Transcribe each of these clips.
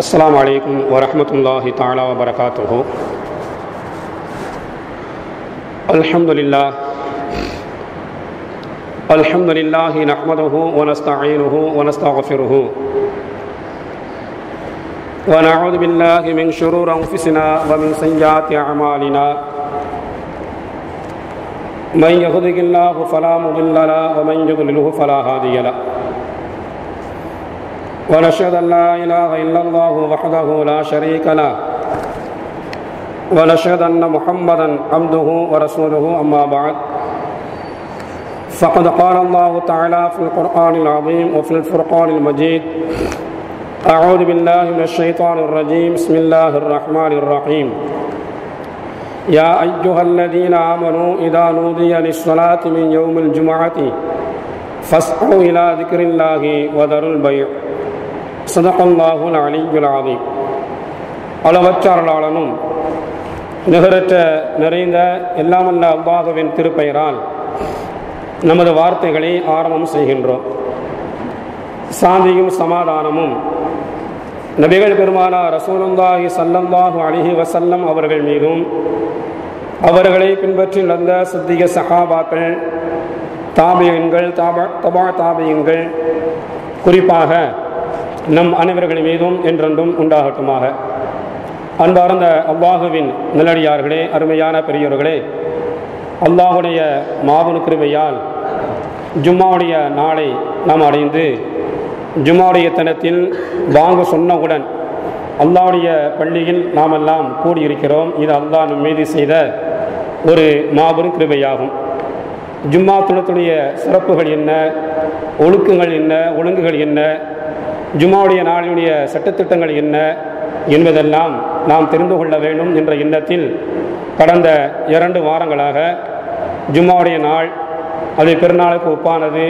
अस्सलामु अलैकुम वरहमतुल्लाहि ताला वबरकातुहु। अल्हम्दुलिल्लाहि नहमदुहु व नस्तईनुहु व नस्तगफिरुहु व नऊज़ु बिल्लाहि मिन शुरूरि अंफुसिना व मिन सय्यिआति अअमालिना। मन यहदिहिल्लाहु फला मुदिल्ल लहु व मन युद्लिलहु फला हादिय लहु। ونشهد أن لا إله إلا الله وحده لا شريك له ونشهد أن محمدا عبده ورسوله أما بعد فقد قال الله تعالى في القرآن العظيم وفي الفرقان المجيد: أعوذ بالله من الشيطان الرجيم بسم الله الرحمن الرحيم يا أيها الذين آمنوا إذا نودي للصلاة من يوم الجمعة فاسعوا إلى ذكر الله وذروا البيع சதகல்லாஹுல் அலிய்யுல் அஸீம். அளவற்ற அருளாளனும் நிகரற்ற நிறைந்த எல்லாமல்ல அல்லாஹ்வின் திருப்பெயரால் நமது வார்த்தைகளை ஆரம்பம் செய்கின்றோம். சாந்தியும் சமாதானமும் நபிகள் பெருமானார் ரசூலுல்லாஹி ஸல்லல்லாஹு அலைஹி வஸல்லம் அவர்கள் மீதும் அவர்களை பின்பற்றி நடந்த சித்திக சஹாபாக்கள், தாபியீன்கள், தபா தாபியீன்கள், குறிப்பாக நம் அனைவர்கள் மீதும் என்றென்றும் உண்டாகட்டுமாக. அன்பார்ந்த அல்லாஹுவின் நல்லடியார்களே, அருமையான பெரியோர்களே, அல்லாஹுடைய மாபெரும் கிருபையால் ஜும்மாவுடைய நாளை நாம் அடைந்து ஜும்மாவுடைய தினத்தில் வாங்க சொன்னவுடன் அல்லாஹுடைய பள்ளியில் நாம் எல்லாம் கூடியிருக்கிறோம். இது அல்லாஹ் நம் மீது செய்த ஒரு மாபெரும் கிருபையாகும். ஜும்மா துணத்துடைய சிறப்புகள் என்ன, ஒழுக்கங்கள் என்ன, ஒழுங்குகள் என்ன, ஜும்மாவுடைய நாளினுடைய சட்டத்திட்டங்கள் என்ன என்பதெல்லாம் நாம் தெரிந்து கொள்ள வேண்டும் என்ற எண்ணத்தில் கடந்த 2 வாரங்களாக ஜும்மாவுடைய நாள் அது பெருநாளுக்கு ஒப்பானது,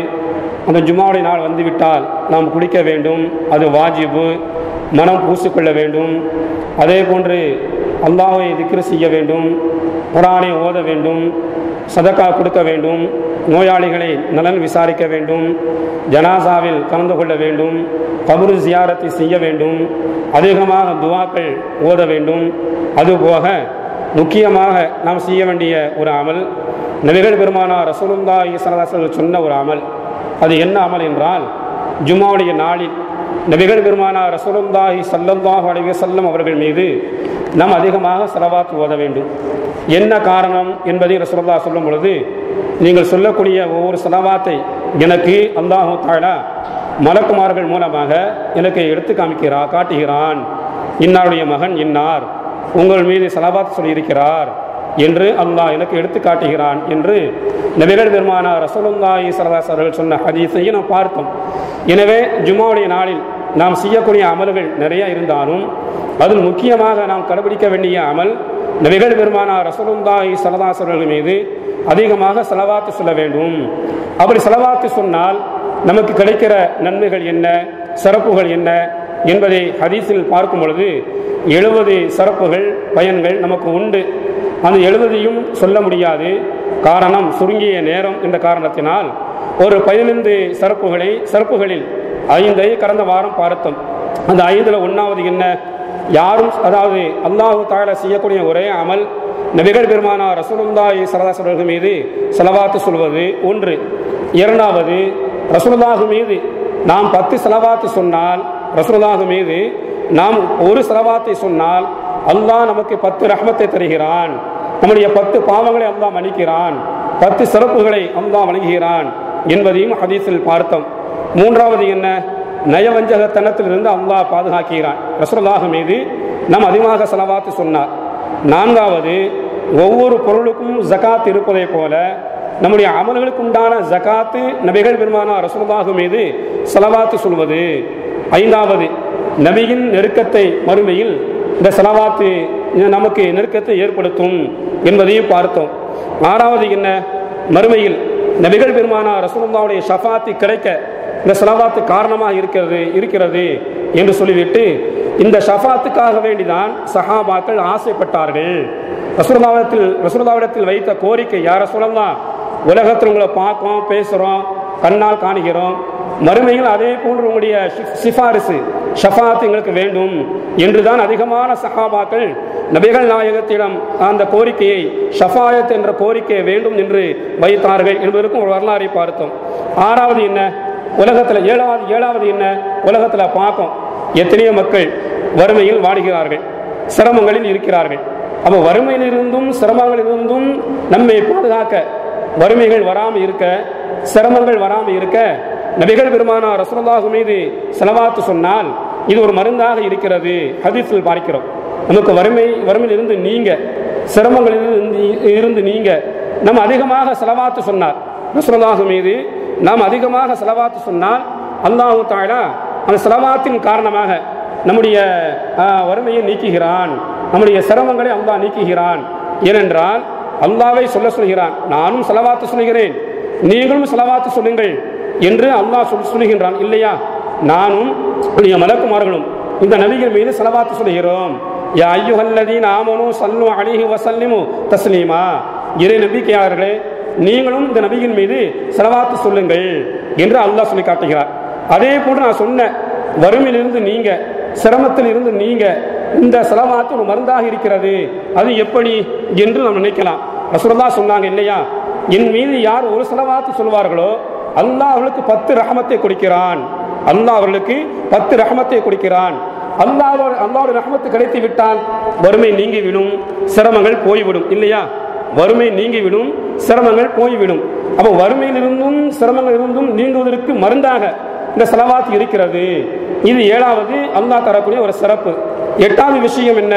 அந்த ஜும்மாவுடைய நாள் வந்துவிட்டால் நாம் குளிக்க வேண்டும், அது வாஜிபு, மனம் பூசிக்கொள்ள வேண்டும், அதே போன்று அல்லாஹ்வை திக்ர் செய்ய வேண்டும், குர்ஆனை ஓத வேண்டும், சதகா கொடுக்க வேண்டும், நோயாளிகளை நலன் விசாரிக்க வேண்டும், ஜனாசாவில் கலந்து கொள்ள வேண்டும், கபரு ஜியாரத்தை செய்ய வேண்டும், அதிகமாக துஆக்கள் ஓத வேண்டும். அதுபோக முக்கியமாக நாம் செய்ய வேண்டிய ஒரு அமல், நபிகள் பெருமானார் ரசூலுல்லாஹி ஸல்லல்லாஹு அலைஹி வஸல்லம் சொன்ன ஒரு அமல். அது என்ன அமல் என்றால், ஜும்மாவுடைய நாளில் நபிகள் பெருமானார் ரசூலுல்லாஹி ஸல்லல்லாஹு அலைஹி வஸல்லம் அவர்கள் மீது நாம் அதிகமாக ஸலவாத் ஓத வேண்டும். என்ன காரணம் என்பதை ரசூலுல்லாஹ் சொல்லும் பொழுது, நீங்கள் சொல்லக்கூடிய ஒவ்வொரு ஸலவாத்தை எனக்கு அல்லாஹ் தஆலா மலக்குமார்கள் மூலமாக எனக்கு எடுத்து காட்டுகிறான். இன்னாருடைய மகன் இன்னார் உங்கள் மீது ஸலவாத் சொல்லியிருக்கிறார் என்று அல்லாஹ் எனக்கு எடுத்து காட்டுகிறான் என்று நபிகள் பெருமானார் ரசூலுல்லாஹி ஸல்லல்லாஹு அலைஹி வஸல்லம் சொன்ன ஹதீஸை நாம் பார்த்தோம். எனவே ஜும்மாவுடைய நாளில் நாம் செய்யக்கூடிய அமல்கள் நிறைய இருந்தாலும் அதில் முக்கியமாக நாம் கடைபிடிக்க வேண்டிய அமல், நபிகள் பெருமானார் ரசூலுல்லாஹி ஸல்லல்லாஹு அலைஹி வஸல்லம் மீது அதிகமாக ஸலவாத்து சொல்ல வேண்டும். அப்படி ஸலவாத்து சொன்னால் நமக்கு கிடைக்கிற நன்மைகள் என்ன, சிறப்புகள் என்ன என்பதை ஹதீஸில் பார்க்கும் பொழுது 70 சிறப்புகள், பயன்கள் நமக்கு உண்டு. அந்த 70ஐயும் சொல்ல முடியாது, காரணம் சுருங்கிய நேரம் என்ற காரணத்தினால் ஒரு 15 சிறப்புகளில் 5ஐ கடந்த வாரம் பார்த்தோம். அந்த 5ல் 1வது என்ன, யாரும் அதாவது அல்லாஹ் தஆலா செய்யக்கூடிய ஒரே அமல் நபிகள் பெருமானார் ரசூலுல்லாஹி ஸல்லல்லாஹு அலைஹி வஸல்லம் மீது ஸலவாத்து சொல்வது ஒன்று. 2வது, ரசூலுல்லாஹ் மீது நாம் 10 ஸலவாத்து சொன்னால், ரசூலுல்லாஹ் மீது நாம் ஒரு ஸலவாத்தை சொன்னால் அல்லாஹ் நமக்கு 10 ரஹ்மத்தை தருகிறான், நம்முடைய 10 பாவங்களை அல்லாஹ் மன்னிக்கிறான், 10 சிறப்புகளை அல்லாஹ் வழங்குகிறான் என்பதையும் ஹதீஸில் பார்த்தோம். 3வது என்ன, நயவஞ்சகத்தனத்திலிருந்து அல்லாஹ் பாதுகாக்கிறான், ரசூலுல்லாஹ் மீது நாம் அதிகமாக ஸலவாத்து சொன்னார். 4வது, ஒவ்வொரு பொருளுக்கும் ஜகாத் இருப்பதை போல நம்முடைய அமல்களுக்கு உண்டான ஜகாத்து நபிகள் பெருமானார் ரசூலுல்லாஹ் மீது ஸலவாத்து சொல்வது. 5வது, நபியின் நெருக்கத்தை மறுமையில் இந்த ஸலவாத்து நமக்கு நெருக்கத்தை ஏற்படுத்தும் என்பதையும் பார்த்தோம். 6வது என்ன, மறுமையில் நபிகள் பெருமானார் ரசூலுல்லாஹ்வுடைய ஷஃபாத்து கிடைக்க இந்த ஸலவாத்து காரணமாக இருக்கிறது என்று சொல்லிவிட்டு, இந்த ஷஃபாத்துக்காக வேண்டிதான் சஹாபாக்கள் ஆசைப்பட்டார்கள். ரசூலுல்லாஹ்விடத்தில் வைத்த கோரிக்கை, யார் ரசூலல்லாஹ், உலகத்தில் உங்களை பார்க்கிறோம், பேசுகிறோம், கண்ணால் காணுகிறோம், மறுமையில் அதே போன்று உங்களுடைய சிபாரிசு ஷஃபாத் எங்களுக்கு வேண்டும் என்றுதான் அதிகமான சஹாபாக்கள் நபிகள் நாயகத்திடம் அந்த கோரிக்கையை ஷஃபாயத் என்ற கோரிக்கை வேண்டும் என்று வைத்தார்கள் என்பதற்கும் ஒரு வரலாறை பார்த்தோம். ஆறாவது என்ன, உலகத்தில் ஏழாவது என்ன, உலகத்தில் பார்க்கும் எத்தனையோ மக்கள் வறுமையில் வாடுகிறார்கள், சிரமங்களில் இருக்கிறார்கள். அப்போ வறுமையிலிருந்தும் சிரமங்களிலிருந்தும் நம்மை பாதுகாக்க, வறுமைகள் வராமல் இருக்க, சிரமங்கள் வராமல் இருக்க நபிகள் பெருமானார் ரசூலுல்லாஹ் மீது ஸலவாத்து சொன்னால் இது ஒரு மருந்தாக இருக்கிறது. ஹதீஸில் பார்க்கிறோம். நமக்கு வறுமையில் இருந்து நீங்க, சிரமங்களில் இருந்து நீங்க நம்ம அதிகமாக ஸலவாத்து சொன்னார், ரசூலுல்லாஹ் மீது நாம் அதிகமாக ஸலவாத்து சொன்னால் அல்லாஹ் தஆலா அந்த ஸலவாத்தின் காரணமாக நம்முடைய வறுமையை நீக்குகிறான், நம்முடைய சிரமங்களை அல்லாஹ் நீக்குகிறான். ஏனென்றால் அல்லாஹ்வை சொல்கிறான், நானும் ஸலவாத்து சொல்கிறேன், நீங்களும் ஸலவாத்து சொல்லுங்கள் என்று அல்லாஹ் சொல்லுகின்றான் இல்லையா? நானும் மலக்குமார்களும் இந்த நபிகள் மீது ஸலவாத்து சொல்கிறோம். யா அய்யுஹல்லதீன ஆமனூ ஸல்லு அலைஹி வஸல்லிமு தஸ்லீமா, இறை நபிக்கையாளர்களே நீங்களும் இந்த நபியின் மீது ஸலவாத்து சொல்லுங்கள் என்று அல்லாஹ் சொல்லி காட்டுகிறார். அதே போன்று நான் சொன்ன வறுமையிலிருந்து நீங்க, சிரமத்தில் இருந்து நீங்க, இந்த ஸலவாத்து ஒரு மருந்தாக இருக்கிறது. அது எப்படி என்று நாம் நினைக்கலாம். ரசூலுல்லாஹ் சொன்னாங்க இல்லையா, என் மீது யார் ஒரு ஸலவாத்து சொல்வார்களோ அல்லாஹ் அவர்களுக்கு 10 ரஹமத்தை கொடுக்கிறான். அல்லாஹ் அவர்களுக்கு 10 ரஹமத்தை கொடுக்கிறான். அல்லாஹ்வுடைய ரஹமத்து கிடைத்து விட்டால் வறுமை நீங்கிவிடும், சிரமங்கள் போய்விடும் இல்லையா? வறுமை நீங்கிவிடும், சிரமங்கள் போய்விடும். அப்போ வறுமையிலிருந்தும் சிரமங்களிலிருந்தும் நீங்குவதற்கு மருந்தாக இந்த ஸலவாத் இருக்கிறது. இது ஏழாவது அல்லாஹ் தரக்கூடிய ஒரு சிறப்பு. எட்டாவது விஷயம் என்ன,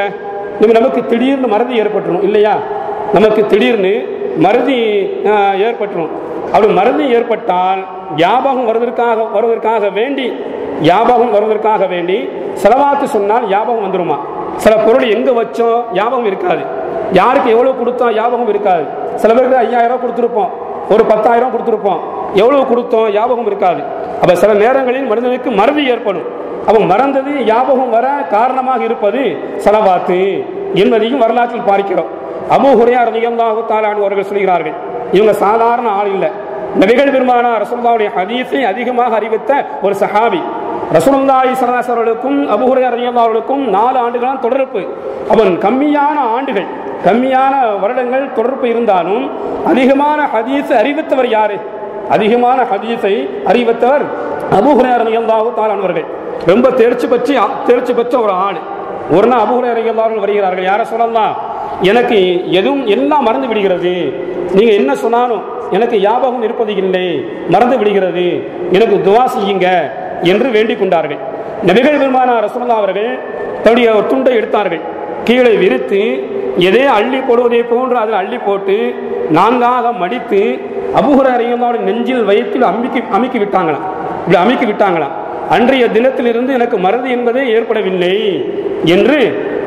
நமக்கு திடீர்னு மறதி ஏற்பட்டுரும் இல்லையா? நமக்கு திடீர்னு மறதி ஏற்பட்டுரும். அப்படி மறதி ஏற்பட்டால் ஞாபகம் வருவதற்காக வேண்டி ஸலவாத்து சொன்னால் ஞாபகம் வந்துருமா? சில பொருள் எங்க வச்சோம் ஞாபகம் இருக்காது, யாருக்கு எவ்வளவு கொடுத்தோம் ஞாபகம் இருக்காது. சில பேருக்கு 5000 கொடுத்துருப்போம், ஒரு 10,000 கொடுத்துருப்போம், எவ்வளவு கொடுத்தோம் ஞாபகம் இருக்காது. அப்ப சில நேரங்களில் மனிதனுக்கு மறதி ஏற்படும். அப்ப மறந்தது ஞாபகம் வர காரணமாக இருப்பது ஸலவாத்து என்பதையும் வரலாற்றில் பார்க்கிறோம். அபூ ஹுரைரா ரலியல்லாஹு தஆலா அன்ஹு அவர்கள் சொல்கிறார்கள், இவங்க சாதாரண ஆள் இல்லை, நபிகள் பெருமானார் ரசூலுல்லாஹ்வுடைய ஹதீஸை அதிகமாக அறிவித்த ஒரு சஹாபி. ரசூலுல்லாஹி ஸல்லல்லாஹு அலைஹி வஸல்லம் அபூ ஹுரைரா ரலியல்லாஹு அன்ஹுக்கும் 4 ஆண்டுகளான தொடர்பு. அவன் கம்மியான வருடங்கள் தொடர்பு இருந்தாலும் அதிகமான ஹதீஸை அறிவித்தவர் யாரு? அதிகமான ஹதீஸை அறிவித்தவர் அபூ ஹுரைரா ரலியல்லாஹு தஆலா அவர்கள். ரொம்ப தேர்ச்சி பெற்ற ஒரு ஆள். ஒரு நாள் அபூ ஹுரைரா ரலியல்லாஹு அன்ஹு வருகிறார்கள், யார சொல்லலாம், எனக்கு எல்லாம் மறந்து விடுகிறது, நீங்க என்ன சொன்னாலும் எனக்கு ஞாபகம் இருப்பது இல்லை, மறந்து விடுகிறது, எனக்கு துஆ செய்யுங்க என்று வேண்டிக் கொண்டார்கள். நபிகள் பெருமானார் ரசூலுல்லாஹ் அவர்கள் தன்னுடைய ஒரு துண்டை எடுத்தார்கள், கீழே விரித்து எதே அள்ளி போடுவதை போன்று அதில் அள்ளி போட்டு 4ஆக மடித்து அபூ ஹுரைரா ரலியல்லாஹு நெஞ்சில் வயிற்றில் அமுக்கி விட்டாங்களாம். அன்றைய தினத்திலிருந்து எனக்கு மறதி என்பதே ஏற்படவில்லை என்று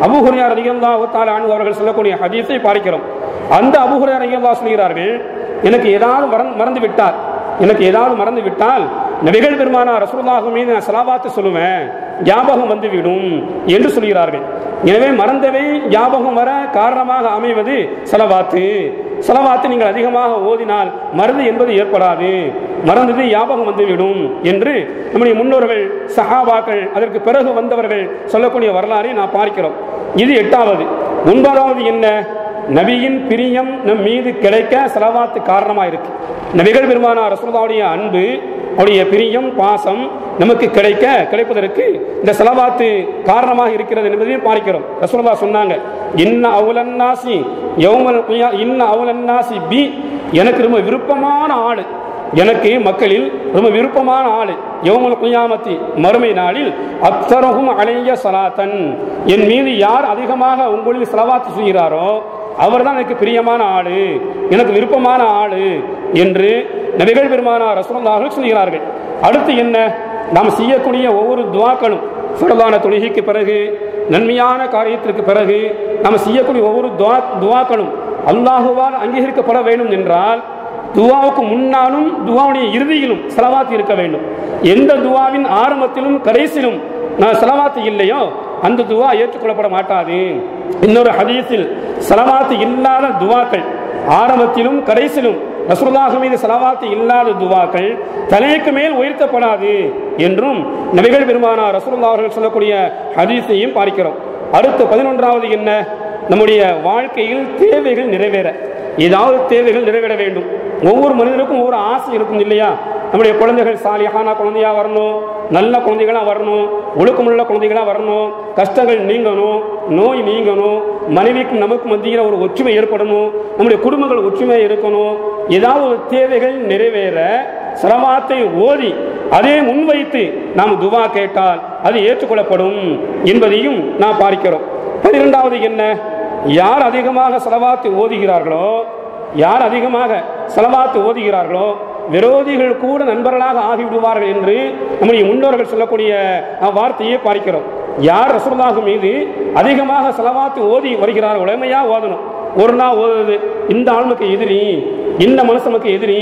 அபூ ஹுரைரா ரலியல்லாஹு தஆலா அன்ஹு அவர்கள் சொல்லக்கூடிய ஹதீஸை பார்க்கிறோம். அந்த அபூ ஹுரைரா ரலியல்லாஹு சொல்கிறார்கள், எனக்கு ஏதாவது மறந்து விட்டால் நபிகள் பெருமானார் ரசூலுல்லாஹ் மீது நான் ஸலவாத்து சொல்லுவேன், ஞாபகம் வந்துவிடும் என்று சொல்கிறார்கள். எனவே மறந்தவை ஞாபகம் வர காரணமாக அமைவது ஸலவாத்து நீங்கள் அதிகமாக ஓதினால் மறதி என்பது ஏற்படாது, மறந்தது ஞாபகம் வந்துவிடும் என்று நம்முடைய முன்னோர்கள் சஹாபாக்கள் அதற்கு பிறகு வந்தவர்கள் சொல்லக்கூடிய வரலாறை நான் பார்க்கிறோம். இது 8வது. 9வது என்ன, நபியின் பிரியம் நம் மீது கிடைக்க ஸலவாத்து காரணமாக இருக்கு. நபிகள் பெருமானார் ரசூலுல்லாஹ்வுடைய அன்பு, அவருடைய பிரியம், பாசம் நமக்கு கிடைப்பதற்கு இந்த ஸலவாத்து காரணமாக இருக்கிறது என்பதையும் பார்க்கிறோம். ரசூலுல்லாஹ் சொன்னாங்க, இன்ன அவுலன் நாஸி பி, எனக்கு ரொம்ப விருப்பமான ஆளு, எனக்கு மக்களில் ரொம்ப விருப்பமான ஆளு யௌமுல் கியாமத்தி, மறுமை நாளில் அக்ஸருஹும் அலைய ஸலாத்தன், என் மீது யார் அதிகமாக உங்களில் ஸலவாத்து செய்கிறாரோ அவர்தான் எனக்கு பிரியமான ஆளு, எனக்கு விருப்பமான ஆளு என்று நபிகள் பெருமானார் ரசூலுல்லாஹ் சொல்கிறார்கள். அடுத்து என்ன, நாம் செய்யக்கூடிய ஒவ்வொரு துஆக்களும், ஃபர்தான தொழுகைக்கு பிறகு, நன்மையான காரியத்திற்கு பிறகு நாம் செய்யக்கூடிய ஒவ்வொரு துஆக்களும் அல்லாஹுவால் அங்கீகரிக்கப்பட வேண்டும் என்றால் துஆவுக்கு முன்னாலும் துஆவுடைய இறுதியிலும் ஸலவாத் இருக்க வேண்டும். எந்த துஆவின் ஆரம்பத்திலும் கடைசியிலும் ஸலவாத் இல்லையோ அந்த துஆ ஏற்றுக்கொள்ளப்பட மாட்டாது. இன்னொரு ஹதீஸில் ஸலவாத் இல்லாத துஆக்கள் ஆரம்பத்திலும் கடைசியிலும் ரசூலுல்லாஹ் மீது ஸலவாத் இல்லாத துவாக்கள் தலைக்கு மேல் உயர்த்தப்படாது என்றும் நபிகள் பெருமானார் ரசூலுல்லாஹ் அவர்கள் சொல்லக்கூடிய ஹதீஸையும் பார்க்கிறோம். அடுத்து 11வது என்ன? நம்முடைய வாழ்க்கையில் தேவைகள் நிறைவேற, ஏதாவது தேவைகள் நிறைவேற வேண்டும். ஒவ்வொரு மனிதனுக்கும் ஒவ்வொரு ஆசை இருக்கும் இல்லையா? நம்முடைய குழந்தைகள் சாலிஹான குழந்தையா வரணும், நல்ல குழந்தைகளா வரணும், ஒழுக்கமுள்ள குழந்தைகளா வரணும், கஷ்டங்கள் நீங்கணும், நோய் நீங்கணும், மனைவிக்கும் நமக்கு மத்தியில் ஒரு ஒற்றுமை ஏற்படணும், நம்முடைய குடும்பங்கள் ஒற்றுமையாக இருக்கணும். ஏதாவது ஒரு தேவைகள் நிறைவேற ஸலவாத்தை ஓதி அதே முன்வைத்து நாம் துவா கேட்டால் அது ஏற்றுக்கொள்ளப்படும் என்பதையும் நாம் பார்க்கிறோம். 12வது என்ன? யார் அதிகமாக ஸலவாத்தை ஓதுகிறார்களோ, யார் அதிகமாக ஸலவாத்தை ஓதுகிறார்களோ விரோதிகள் கூட நண்பர்களாக ஆகிவிடுவார்கள் என்று நம்முடைய முன்னோர்கள் சொல்லக்கூடிய வார்த்தையை பார்க்கிறோம். யார் ரசூலுல்லாஹ் மீது அதிகமாக ஸலவாத்து ஓதி வருகிறார்கள், உடமையா ஓதணும். ஒரு நாள் ஓதுறது இந்த ஆளுக்கு எதிரி, இந்த மனுஷனுக்கு எதிரி,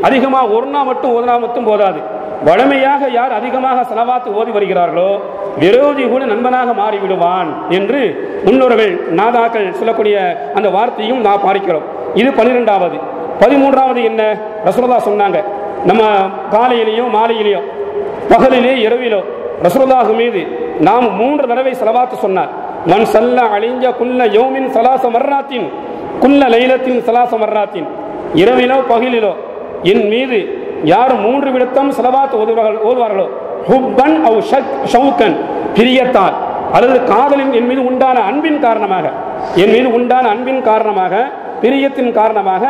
அதிகமாக ஒரு நாள் மட்டும் ஓதுனா மட்டும் போதாது. வழமையாக யார் அதிகமாக ஸலவாத்து ஓதி வருகிறார்களோ விரோதி கூட நண்பனாக மாறிவிடுவான் என்று முன்னோர்கள் நாதாக்கள் சொல்லக்கூடிய அந்த வார்த்தையும் நான் பார்க்கிறோம். இது 12வது. 13வது என்ன? ரசூலுல்லாஹ் சொன்னாங்க, நம்ம காலையிலேயோ மாலையிலேயோ பகலிலே இரவிலோ ரசூலுல்லாஹ் மீது நாம் 3 தடவை ஸலவாத் சொன்னார். மன் ஸல்ல அலைய குல்ல யௌமின் ஸலாஸ மர்ராத்தின் குல்ல லைலத்தின் ஸலாஸ மர்ராத்தின், இரவிலோ பகலிலோ என் மீது யார் 3 விடத்தம் ஸலவாத் ஓதுவார்களோ ஹுப்பன் அவ் ஷௌகன், பிரியத்தால் அல்லது காதலின் என் மீது உண்டான அன்பின் காரணமாக, என் மீது உண்டான அன்பின் காரணமாக, பிரியத்தின் காரணமாக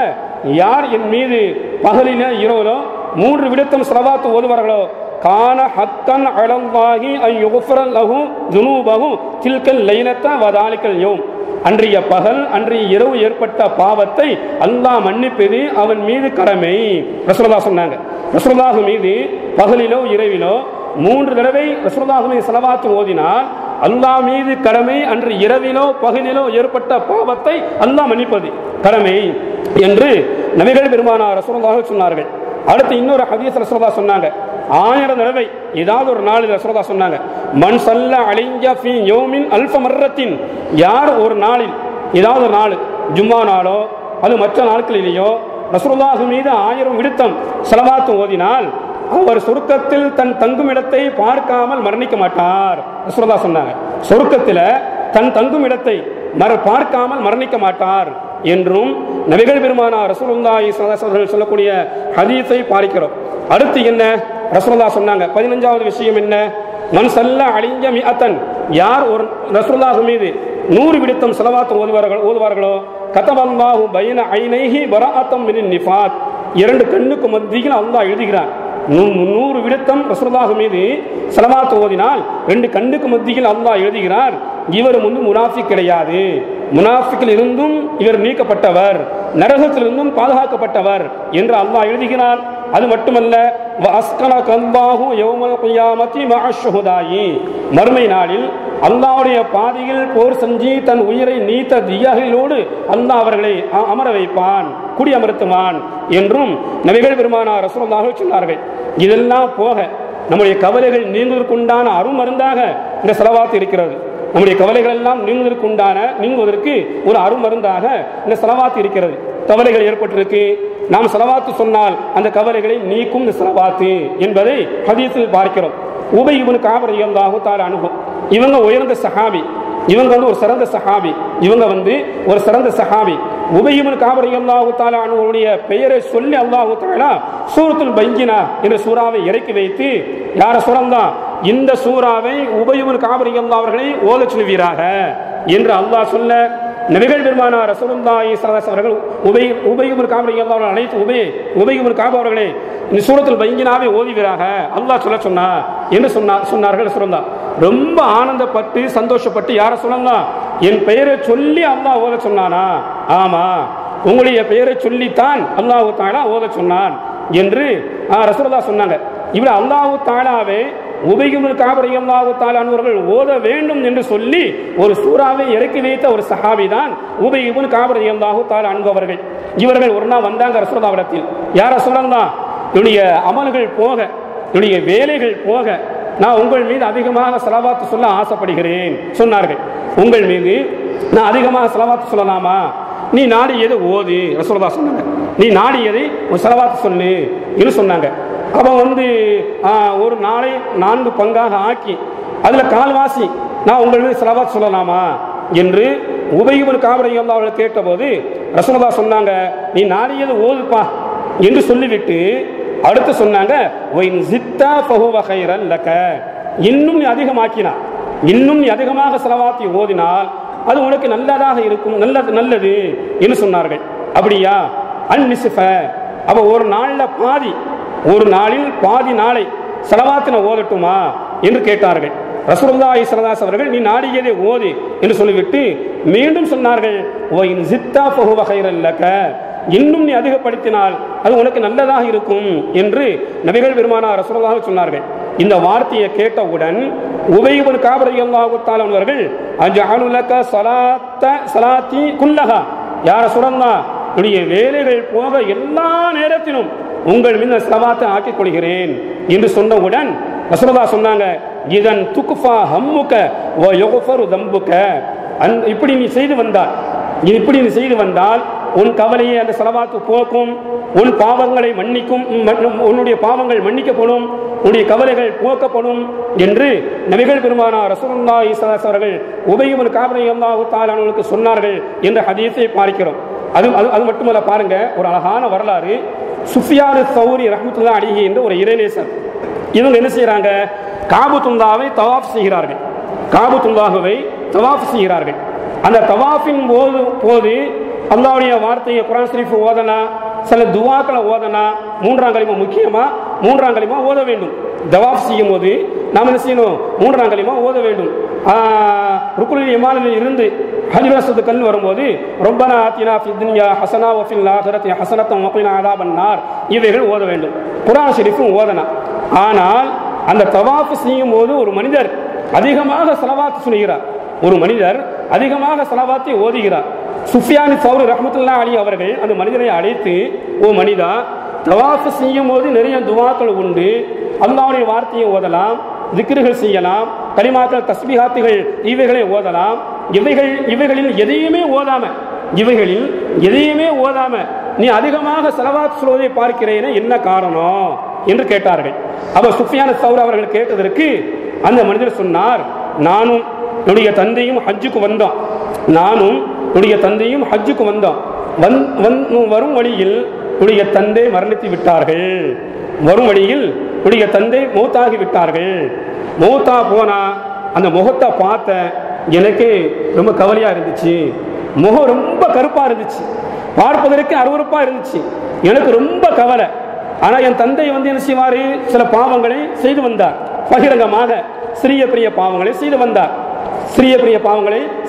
யார் என் மீது பகலிலோ இரவிலோ 3 விடத்தம் ஸலவாத் ஓதுவார்களோ கான ஹக்கன் அலல்லாஹி அன் யுக்ஃபர லஹு ذுனூபஹு தில்கல் லைலத வ தாலிகல் யௌம், அன்றைய பகல் அன்றைய இரவு ஏற்பட்ட பாவத்தை அல்லாஹ் மன்னிப்பது அவன் மீது கடமை. ரசூலுல்லாஹ் சொன்னாங்க, ரசூலுல்லாஹ் மீது பகலிலோ இரவிலோ 3 தடவை ரசூலுல்லாஹ் மீது ஸலவாத் ஓதினால் அல்லாஹ் மீது கடமை, அன்று இரவிலோ பகலிலோ ஏற்பட்ட பாவத்தை அல்லாஹ் மன்னிப்பது கடமை என்று நபிகள் பெருமானார் ரசூலுல்லாஹ் சொன்னார்கள். அடுத்து இன்னொரு ஹதீஸ் ரசூலுல்லாஹ் சொன்னாங்க, 1000 தடவை ஏதாவது ஒரு நாள் ரசூலுல்லாஹ் சொன்னாங்க, மன் ஸல்ல அலைய ஃபீ யௌமின் அல்ஃப மர்ரத்தின், யார் ஒரு நாளில் ஏதாவது ஒரு நாள் ஜும்மா நாளோ அது மற்ற நாட்களிலேயோ ரசூலுல்லாஹ் மீது 1000 விடுத்தம் ஸலவாத் ஓதினால் அவர் சொர்க்கத்தில் தன் தங்கும் இடத்தை பார்க்காமல் மரணிக்க மாட்டார். ரசூலுல்லாஹ் சொன்னாங்க, சொர்க்கத்தில் தன் தங்கும் இடத்தை பார்க்காமல் மரணிக்க மாட்டார் என்றும் நபிகள் பெருமானார் ரசூலுல்லாஹி ஸல்லல்லாஹு அலைஹி வஸல்லம் சொல்லக்கூடிய ஹதீஸை பார்க்கிறோம். அடுத்து என்ன? ரசூலுல்லாஹ் சொன்னாங்க 15வது விஷயம் என்ன? மன் ஸல்ல அலைய மிஅத்தன், யார் ஒரு ரசூலுல்லாஹ் மீது 100 விடுத்தம் ஸலவாத் ஓதுவார்களோ கதபல்லாஹு பைன ஐனைஹி பராஅத்தம் மினன் நிஃபாத், 2 கண்ணுக்கு மத்தியில் அல்லாஹ் எழுதுகிறான். 100 விடுத்தம் ரசூலுல்லாஹ் மீது ஸலவாத் ஓதினால் 2 கண்ணுக்கு மத்தியில் அல்லாஹ் எழுதுகிறார், இவர் முனாஃபிக் கிடையாது, முனாஃபிக்கில் இருந்தும் இவர் நீக்கப்பட்டவர், நரகத்திலிருந்தும் பாதுகாக்கப்பட்டவர் என்று அல்லாஹ் எழுதுகிறான். அது மட்டுமல்ல, மறுமை நாளில் அல்லாஹ்வுடைய பாதையில் போர் செஞ்சு தன் உயிரை நீத்த தியாகிகளோடு அல்லாஹ் அவர்களை அமர வைப்பான், குடியமர்த்துவான் என்றும் நபிகள் பெருமானார் ரசூலுல்லாஹ் சொன்னார்கள். இதெல்லாம் போக நம்முடைய கவலைகள் நீங்குவதற்குண்டான அருமருந்தாக இந்த ஸலவாத் இருக்கிறது. நம்முடைய கவலைகள் எல்லாம் நீங்குவதற்கு ஒரு அருமருந்தாக இந்த ஸலவாத் இருக்கிறது. கவலைகள் ஏற்பட்டிருக்கு, நாம் ஸலவாத் சொன்னால் அந்த கவலைகளை நீக்கும் இந்த ஸலவாத் என்பதை ஹதீஸில் பார்க்கிறோம். உபய் இப்னு கஅப் ரலியல்லாஹு தஆலா அன்ஹு, இவங்க உயர்ந்த சஹாபி, இவங்க ஒரு சிறந்த சஹாபி, இவங்க ஒரு சிறந்த சஹாபி. உபய் இப்னு கஅப் ரலியல்லாஹு தஆலா அன்ஹுவுடைய பெயரை சொல்லி அல்லாஹ் தஆலா சூரத்துல் பையினா என்ற சூறாவை இறக்கி வைத்து, யார சூரம்தான் இந்த சூறாவை உபய் இப்னு கஅப் ரலியல்லாஹு அவர்களை ஓதச் சொல்வீராக என்று அல்லாஹ் சொல்ல, நபிகள் பெருமானார் ரசூலுல்லாஹி ஸல்லல்லாஹு அலைஹி வஸல்லம் உபய் இப்னு கஅப் ரலியல்லாஹு அன்ஹு அழைத்து உபய் இப்னு கஅப் அவர்களே இந்த சூரத்துல் பையினாவை ஓதுவீராக அல்லாஹ் சொல்ல சொன்னார் என்று சொன்னார்கள். ரசூலுல்லாஹ் ரொம்ப ஆனந்தப்பட்டு சந்தோஷப்பட்டு, யார சொல்லலாம் என் பெயரை சொல்லி அல்லாஹ் ஓத சொன்னானா? ஆமா, உங்களுடைய பெயரை சொல்லித்தான் அல்லாஹ் தஆலா ஓத சொன்னான் என்று ரசூலுல்லாஹ் சொன்னாங்க. இப்படி அல்லாஹ் தஆலாவே உபய் இப்னு கஅப் ரலியல்லாஹு தஆலா அன்ஹுவர்கள் ஓத வேண்டும் என்று சொல்லி ஒரு சூறாவை இறக்கி வைத்த ஒரு சஹாபி தான் உபய் இப்னு கஅப் ரலியல்லாஹு தஆலா அன்ஹு அவர்கள். இவர்கள் ஒரு நாள் வந்தாங்க ரசூலுல்லாஹ்விடத்தில், யார சொல்லலாம் என்னுடைய அமல்கள் போக, என்னுடைய வேலைகள் போக நான் உங்கள் மீது அதிகமாக ஸலவாத் சொல்ல ஆசைப்படுகிறேன் சொன்னார்கள். உங்கள் மீது நான் அதிகமாக ஸலவாத் சொல்லலாமா? நீ நாடு எது ஓது ரசூலுல்லாஹ் சொன்னாங்க. நீ நாடியதை ஒரு செலவாத்து சொல்லு என்று சொன்னாங்க. அவன் ஒரு நாளை 4 பங்காக ஆக்கி அதுல கால்வாசி நான் உங்களுக்கு செலவாத்து சொல்லலாமா என்று உபய் இப்னு கஅப் ரலியல்லாஹு அன்ஹு கேட்டபோது ரசூலுல்லாஹ் சொன்னாங்க, நீ நாடியது ஓதுப்பா என்று சொல்லிவிட்டு அடுத்து சொன்னாங்க, வைன் ஜித்தா ஃபஹுவ கைரன் லக, இன்னும் நீ அதிகமாக்கினா, இன்னும் நீ அதிகமாக செலவாத்தி ஓதினால் அது உனக்கு நல்லதாக இருக்கும், நல்லது என்று சொன்னார்கள். அப்படியா? அன்னிஸ்ஃப, அப்ப ஒரு நாளில் பாதி நாளை செலவாத்தின ஓதட்டுமா என்று கேட்டார்கள். ரசூலுல்லாஹி ஸல்லல்லாஹு அலைஹி அவர்கள் நீ நாடியதை ஓதி என்று சொல்லிவிட்டு மீண்டும் சொன்னார்கள், வைன் ஜித்தா ஃபஹுவ கைரன் லக, இன்னும் நீ அதிகப்படுத்தினால் அது உனக்கு நல்லதாக இருக்கும் என்று நபிகள் பெருமானார் ரசூலுல்லாஹி சொன்னார்கள். இந்த வார்த்தையை கேட்டவுடன் உபய் இப்னு கஅப் ரலியல்லாஹு தஆலா அவர்கள் அஜஅலு லக ஸலாத்தி குல்லஹா, யா ரசூலல்லாஹ், உடைய வேலைகள் போக எல்லா நேரத்திலும் உங்கள் மீது ஸலவாத்தை ஆக்கிக் கொள்கிறேன் என்று சொன்னவுடன் ரசூலுல்லாஹ் சொன்னாங்க, இதன் துக்ஃபா ஹம்முக வ யுக்ஃபரு தம்புக, இப்படி நீ செய்து வந்தால் உன் கவலையை அந்த ஸலவாத்து போக்கும், உன் பாவங்களை மன்னிக்கும், உன்னுடைய பாவங்கள் மன்னிக்கப்படும், உன்னுடைய கவலைகள் போக்கப்படும் என்று நபிகள் பெருமானார் ரசூலுல்லாஹி ஸல்லல்லாஹு அலைஹி அவர்கள் உபய் இப்னு கஅப் ரலியல்லாஹு தஆலா அன்ஹுவுக்கு சொன்னார்கள் என்ற ஹதீஸை பார்க்கிறோம். அது மட்டுமல்ல, பாருங்க, ஒரு அழகான வரலாறு. சுஃபியான் ஸௌரி ரஹ்மத்துல்லாஹி அலைஹி என்ற ஒரு இறைநேசர், இவங்க என்ன செய்யறாங்க, காபத்துல்லாவை தவாஃப் செய்கிறார்கள். அந்த தவாஃபின் போது அல்லாஹ்வுடைய வார்த்தையை குர்ஆன் ஷரீஃப் ஓதனா, சில துஆக்களை ஓதனா, 3ஆம் கலிமா முக்கியமா 3ஆம் கலிமா ஓத வேண்டும். தவாஃப் செய்யும் போது நாம் என்ன செய்யணும், 3ஆம் கலிமா ஓத வேண்டும். ருக்குனுல் யமானில் இருந்து ஹஜ்ருல் அஸ்வத் கல் வரும்போது ரப்பனா ஆத்தினா ஃபித் துன்யா ஹஸனா வ ஃபில் ஆகிரத்தி ஹஸனத்தன் வ கினா அஸாபன் நார், இவைகள் ஓத வேண்டும். குர்ஆன் ஷரீஃபும் ஓதனா. ஆனால் அந்த தவாஃப் செய்யும் போது ஒரு மனிதர் அதிகமாக ஸலவாத் சொல்கிறார், ஓதுகிறார். சுஃபியான் ஸௌரி ரஹ்மத்துல்லாஹி அலைஹி அவர்கள் அந்த மனிதனை அழைத்து, ஓ மனிதா, தவாஃப் செய்யும் போது நிறைய துஆக்கள் உண்டு, அல்லாஹ்வுடைய வார்த்தையை ஓதலாம், திக்ருகள் செய்யலாம், கலிமாக்கள் தஸ்பீஹாத்துகள் இவைகளை ஓதலாம். இவைகளில் எதையுமே ஓதாம நீ அதிகமாக ஸலவாத் சொல்வதை பார்க்கிறேனே, என்ன காரணம் என்று கேட்டார்கள். அப்ப சுஃபியான் ஸௌரி அவர்கள் கேட்டதற்கு அந்த மனிதர் சொன்னார், நானும் என்னுடைய தந்தையும் ஹஜ்ஜுக்கு வந்தோம். வரும் வழியில் உடைய தந்தை மரணித்து விட்டார்கள். மௌத்தாகி விட்டார்கள். மௌத்தா போனா அந்த முகத்தை பார்த்த எனக்கு ரொம்ப கவலையா இருந்துச்சு. முகம் ரொம்ப கருப்பா இருந்துச்சு, பார்ப்பதற்கு அருவருப்பா இருந்துச்சு. எனக்கு ரொம்ப கவலை. ஆனா என் தந்தை என்ன செய்வாரு, சில பாவங்களை செய்து வந்தார். பகிரங்கமாக சிறிய பெரிய பாவங்களை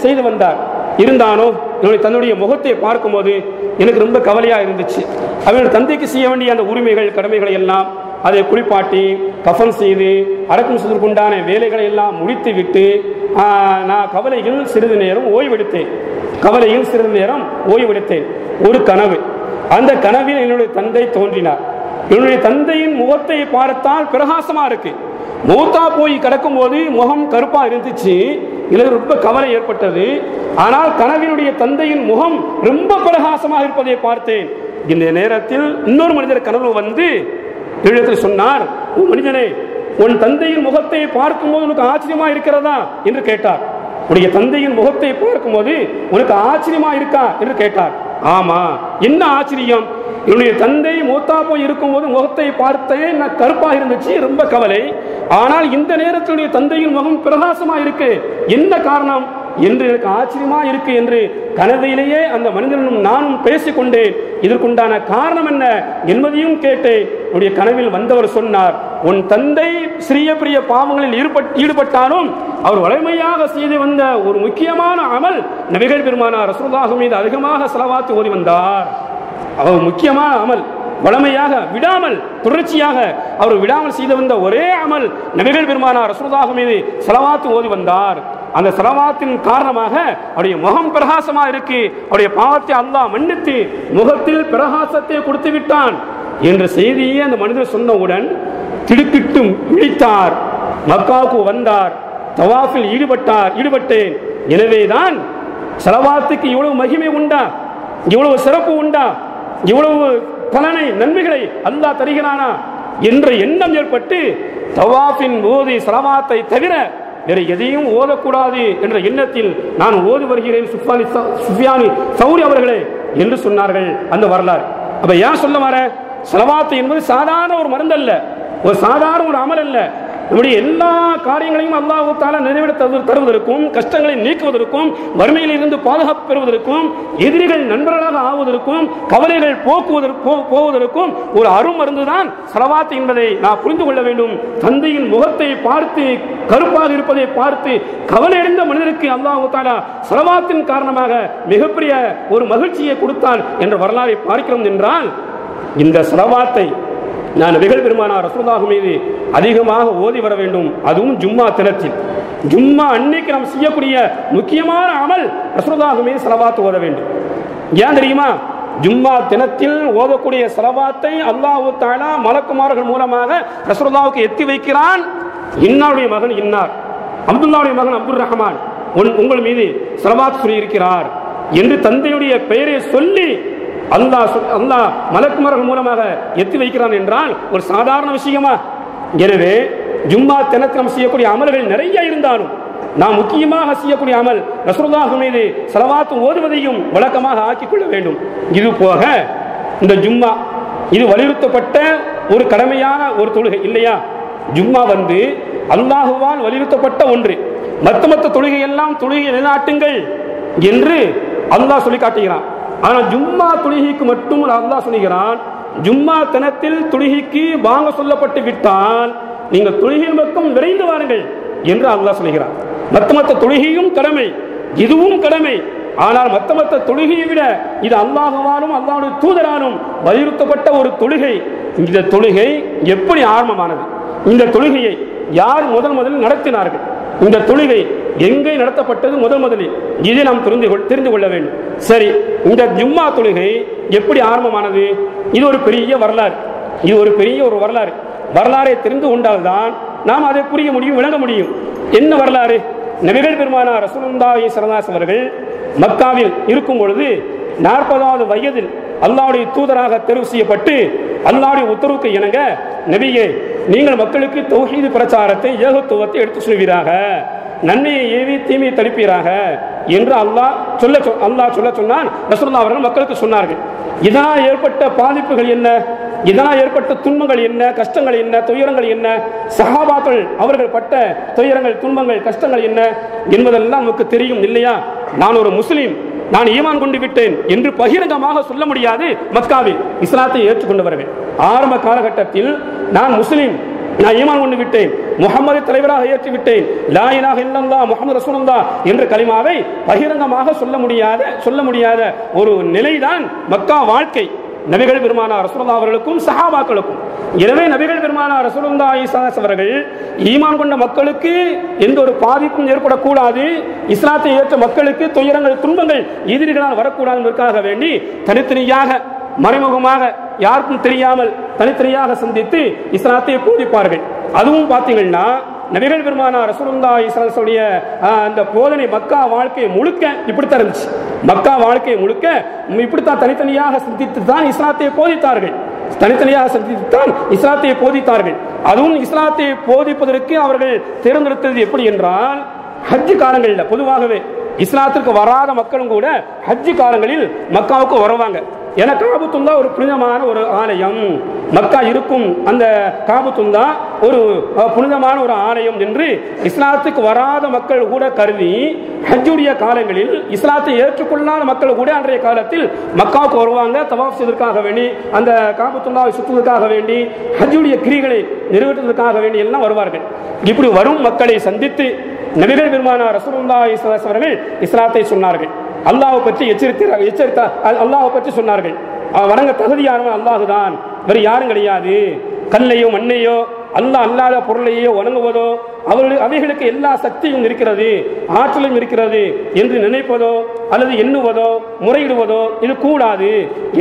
செய்து வந்தார். இருந்தாலும் தன்னுடைய முகத்தை பார்க்கும்போது எனக்கு ரொம்ப கவலையா இருந்துச்சு. அவருடைய தந்தைக்கு செய்ய வேண்டிய அந்த உரிமைகள் கடமைகளை எல்லாம் அதை குளிப்பாட்டி கஃன் செய்து அடக்கம் செய்வதற்குண்டான வேலைகளை எல்லாம் முடித்து விட்டு நான் கவலையில் சிறிது நேரம் ஓய்வெடுத்தேன். ஒரு கனவு, அந்த கனவில் என்னுடைய தந்தை தோன்றினார். என்னுடைய தந்தையின் முகத்தை பார்த்தால் பிரகாசமா இருக்கு. மௌத்தா போய் கிடக்கும் போது முகம் கருப்பா இருந்துச்சு. எனக்கு ரொம்ப கவலை ஏற்பட்டது. ஆனால் கனவினுடைய தந்தையின் முகம் ரொம்ப பிரகாசமாக இருப்பதை பார்த்தேன். இந்த நேரத்தில் இன்னொரு மனிதர் கனவு வந்து எழுத்தில் சொன்னார், மனிதனே, உன் தந்தையின் முகத்தை பார்க்கும் போது உனக்கு ஆச்சரியமா இருக்கிறதா என்று கேட்டார். உடைய தந்தையின் முகத்தை பார்க்கும் போது உனக்கு ஆச்சரியமா இருக்கா என்று கேட்டார். ஆமா, என்ன ஆச்சரியம்? என்னுடைய தந்தை மூத்தா போய் இருக்கும் போது முகத்தை பார்த்தேன், கருப்பா இருந்துச்சு, ரொம்ப கவலை. ஆனால் இந்த நேரத்தில் தந்தையின் முகம் பிரகாசமா இருக்கு, என்ன காரணம் என்று எனக்கு ஆச்சரியமா இருக்கு என்று கனவிலேயே அந்த மனிதனும் நானும் பேசிக்கொண்டேன். இதற்குண்டான காரணம் என்ன என்பதையும் கேட்டேன். உடைய கனவில் வந்தவர் சொன்னார், உன் தந்தை சிறிய பெரிய பாவங்களில் ஈடுபட்டாலும் அவர் வலிமையாக செய்து வந்த ஒரு முக்கியமான அமல் நபிகள் பெருமானார் ரசூலுல்லாஹ் மீது அதிகமாக ஸலவாத் ஓதி வந்தார். அவர் முக்கியமான அமல், வலிமையாக விடாமல் தொடர்ச்சியாக அவர் விடாமல் செய்து வந்த ஒரே அமல் நபிகள் பெருமானார் ரசூலுல்லாஹ் மீது ஸலவாத் ஓதி வந்தார். அந்த ஸலவாத்தின் காரணமாக அவருடைய முகம் பிரகாசமா இருக்கு, அவருடைய பாவத்தை அல்லாஹ் மன்னித்து முகத்தில் பிரகாசத்தை கொடுத்து விட்டான் என்ற செய்தியை அந்த மனிதர் சொன்னவுடன் திடுக்கிட்டும் விழித்தார். மக்காவுக்கு வந்தார், தவாஃபில் ஈடுபட்டேன். எனவேதான் ஸலவாத்துக்கு இவ்வளவு மகிமை உண்டா, இவ்வளவு சிறப்பு உண்டா இவ்வளவு பலனை நன்மைகளை அல்லாஹ் தருகிறானா என்ற எண்ணம் ஏற்பட்டு தவாஃபின் போது ஸலவாத்தை தவிர வேற எதையும் ஓதக்கூடாது என்ற எண்ணத்தில் நான் ஓதி வருகிறேன் சுஃபியானி சௌரி அவர்களே என்று சொன்னார்கள் அந்த வரலாறு. அப்ப ஏன் சொல்ல வர, ஸலவாத் என்பது சாதாரண ஒரு மருந்து அல்ல, ஒரு சாதாரண ஒரு அமல் அல்ல. நம்முடைய எல்லா காரியங்களையும் அல்லாஹ் தஆலா நிறைவேற்ற தருவதற்கும், கஷ்டங்களை நீக்குவதற்கும், வறுமையில் இருந்து பாதுகாப்பு பெறுவதற்கும், எதிரிகள் நண்பர்களாக ஆவதற்கும், கவலைகள் போவதற்கும் ஒரு அருமருந்து தான் ஸலவாத் என்பதை நான் புரிந்து கொள்ள வேண்டும். தந்தையின் முகத்தை பார்த்து கருப்பாக இருப்பதை பார்த்து கவலையடைந்த மனிதருக்கு அல்லாஹ் தஆலா ஸலவாத்தின் காரணமாக மிகப்பெரிய ஒரு மகிழ்ச்சியை கொடுத்தான் என்ற வரலாறை பார்க்கிறோம் என்றால், இந்த ஸலவாத்தை நான் நபிகள் பெருமானார் ரசூலுல்லாஹ் மீது அதிகமாக ஓதி வர வேண்டும். அதுவும் ஜும்மா தினத்தில், ஜும்மா அன்னைக்கு நாம் செய்யக்கூடிய முக்கியமான அமல் ரசூலுல்லாஹ் மீது ஸலவாத் ஓத வேண்டும். ஏன் தெரியுமா? ஜும்மா தினத்தில் ஓதக்கூடிய ஸலவாத்தை அல்லாஹ் தஆலா மலக்குமார்கள் மூலமாக ரசூலுல்லாஹ்வுக்கு எத்தி வைக்கிறான். இன்னாருடைய மகன் இன்னார், அப்துல்லாவுடைய மகன் அப்துல் ரஹ்மான் உங்கள் மீது ஸலவாத் சொல்லி இருக்கிறார் என்று தந்தையுடைய பெயரை சொல்லி அல்லாஹ் மலக்குமார்கள் மூலமாக எத்தி வைக்கிறான் என்றால் ஒரு சாதாரண விஷயமா? எனவே ஜும்மா தினத்தில் நாம் செய்யக்கூடிய அமல்கள் நிறைய இருந்தாலும் நாம் முக்கியமாக செய்யக்கூடிய அமல் ரசூலுல்லாஹ் மீது ஸலவாத் ஓதுவதையும் வழக்கமாக ஆக்கிக் கொள்ள வேண்டும். இது போக இந்த ஜும்மா இது வலியுறுத்தப்பட்ட ஒரு கடமையான ஒரு தொழுகை இல்லையா? ஜும்மா அல்லாஹுவால் வலியுறுத்தப்பட்ட ஒன்று. மற்ற தொழுகை எல்லாம் தொழுகை நிலைநாட்டுங்கள் என்று அல்லாஹ் சொல்லி காட்டுகிறான். ஆனால் ஜும்மா தொழுகைக்கு மட்டும் அல்லாஹ் சொல்லுகிறான், ஜும்மா தினத்தில் தொழுகைக்கு வாங்க சொல்லப்பட்டு விட்டால் நீங்கள் தொழுகையின் பக்கம் விரைந்து வாருங்கள் என்று அல்லாஹ் சொல்லுகிறான். மற்ற தொழுகையும் கடமை, இதுவும் கடமை. ஆனால் மற்ற தொழுகையை விட இது அல்லாஹுவாலும் அல்லாஹ்வுடைய தூதராலும் வலியுறுத்தப்பட்ட ஒரு தொழுகை. இந்த தொழுகை எப்படி ஆரம்பமானது? இந்த தொழுகையை யார் முதலில் நடத்தினார்கள்? இந்த தொழுகை எங்கே நடத்தப்பட்டது முதலில்? இதை நாம் தெரிந்து கொள்ள வேண்டும். சரி, இந்த ஜும்மா தொழுகை எப்படி ஆரம்பமானது? இது ஒரு பெரிய வரலாறு. இது ஒரு பெரிய ஒரு வரலாறு. வரலாறை தெரிந்து கொண்டால்தான் நாம் அதை புரிய முடியும், விளங்க முடியும். என்ன வரலாறு? நபிகள் பெருமானார் ரசூலுல்லாஹி ஸல்லல்லாஹு அலைஹி அவர்கள் மக்காவில் இருக்கும் பொழுது 40வது வயதில் அல்லாஹ்வுடைய தூதராக தேர்வு செய்யப்பட்டு அல்லாஹ்வுடைய உத்தரவுக்கு இணங்க, நபியே நீங்கள் மக்களுக்கு தௌஹீத் பிரச்சாரத்தை, ஏகத்துவத்தை எடுத்து சொல்வீராக, நன்மையை ஏவி தீமையை தடுப்பீராக என்று அல்லாஹ் சொல்ல சொன்னான். ரசூலுல்லாஹ் அவர்கள் மக்களுக்கு சொன்னார்கள். இதனால் ஏற்பட்ட பாதிப்புகள் என்ன, இதனால் ஏற்பட்ட துன்பங்கள் என்ன, கஷ்டங்கள் என்ன, துயரங்கள் என்ன, சஹாபாக்கள் அவர்கள் பட்ட துயரங்கள், துன்பங்கள், கஷ்டங்கள் என்ன என்பதெல்லாம் நமக்கு தெரியும் இல்லையா? நான் ஒரு முஸ்லீம், நான் ஈமான் கொண்டு விட்டேன் என்று பகிரங்கமாக சொல்ல முடியாது. மக்காவில் இஸ்லாத்தை ஏற்றுக்கொண்டவர்கள் ஆரம்ப காலகட்டத்தில் நான் முஸ்லீம், நான் ஈமான் கொண்டு விட்டேன், முஹம்மதை தலைவராக ஏற்றி விட்டேன், லா இலாஹ இல்லல்லாஹ் முஹம்மது ரசூலுல்லாஹ் என்ற கலிமாவை பகிரங்கமாக சொல்ல முடியாத ஒரு நிலைதான் மக்கா வாழ்க்கை. நபிகள் பெருமானார் ரசூலுல்லாஹ் அவர்களுக்கும் சஹாபாக்களுக்கும். எனவே நபிகள் பெருமானார் ரசூலுல்லாஹி ஸல்லல்லாஹு அலைஹி அவர்கள் ஈமான் கொண்ட மக்களுக்கு எந்த ஒரு பாதிப்பும் ஏற்படக்கூடாது, இஸ்லாத்தை ஏற்ற மக்களுக்கு துயரங்கள், துன்பங்கள் எதிரிகளால் வரக்கூடாது என்பதற்காக வேண்டி தனித்தனியாக, மறைமுகமாக, யாருக்கும் தெரியாமல் தனித்தனியாக சந்தித்து இஸ்லாத்தை போதிப்பார்கள். அதுவும் பார்த்தீங்கன்னா நபிகள் பெருமானார் ரசூலுல்லாஹி ஸல்லல்லாஹு அலைஹி வஸல்லம் அந்த போதனை மக்கா வாழ்க்கை முழுக்க இப்படித்தான் இருந்துச்சு. மக்கா வாழ்க்கை முழுக்க இப்படித்தான் தனித்தனியாக சந்தித்து தான் இஸ்லாத்தை போதித்தார்கள். தனித்தனியாக சந்தித்துத்தான் இஸ்லாத்தை போதித்தார்கள். அதுவும் இஸ்லாத்தை போதிப்பதற்கு அவர்கள் தேர்ந்தெடுத்தது எப்படி என்றால், ஹஜ் காலங்களில் பொதுவாகவே இஸ்லாத்திற்கு வராத மக்களும் கூட ஹஜ் காலங்களில் மக்காவுக்கு வருவாங்க. ஏன்னா காபத்துல்லா ஒரு புனிதமான ஒரு ஆலயம், மக்கா இருக்கும் அந்த காபத்துல்லா ஒரு புனிதமான ஒரு ஆலயம் என்று இஸ்லாத்துக்கு வராத மக்கள் கூட கருதி ஹஜ்ஜுடைய காலங்களில் இஸ்லாத்தை ஏற்றுக்கொள்ளாத மக்கள் கூட அன்றைய காலத்தில் மக்காவுக்கு வருவாங்க. தவாஃப் செய்வதற்காக வேண்டி, அந்த காபத்துல்லாவை சுற்றுவதற்காக வேண்டி, ஹஜ்ஜுடைய கிரிகளை நிறைவேற்றுவதற்காக வேண்டி எல்லாம் வருவார்கள். இப்படி வரும் மக்களை சந்தித்து நபிகள் பெருமானார் ரசூலுல்லாஹி ஸல்லல்லாஹு அலைஹி அவர்கள் இஸ்லாத்தை சொன்னார்கள். அல்லாஹ்வை பற்றி அல்லாஹ்வை பற்றி சொன்னார்கள். வணங்க தகுதியானவன் அல்லாஹுதான், வேறு யாரும் கிடையாது. கல்லையோ மண்ணையோ அல்லாஹ் அல்லாத பொருளையோ வணங்குவதோ அவைகளுக்கு எல்லா சக்தியும் இருக்கிறது, ஆற்றலும் இருக்கிறது என்று நினைப்பதோ அல்லது எண்ணுவதோ முறையிடுவதோ இது கூடாது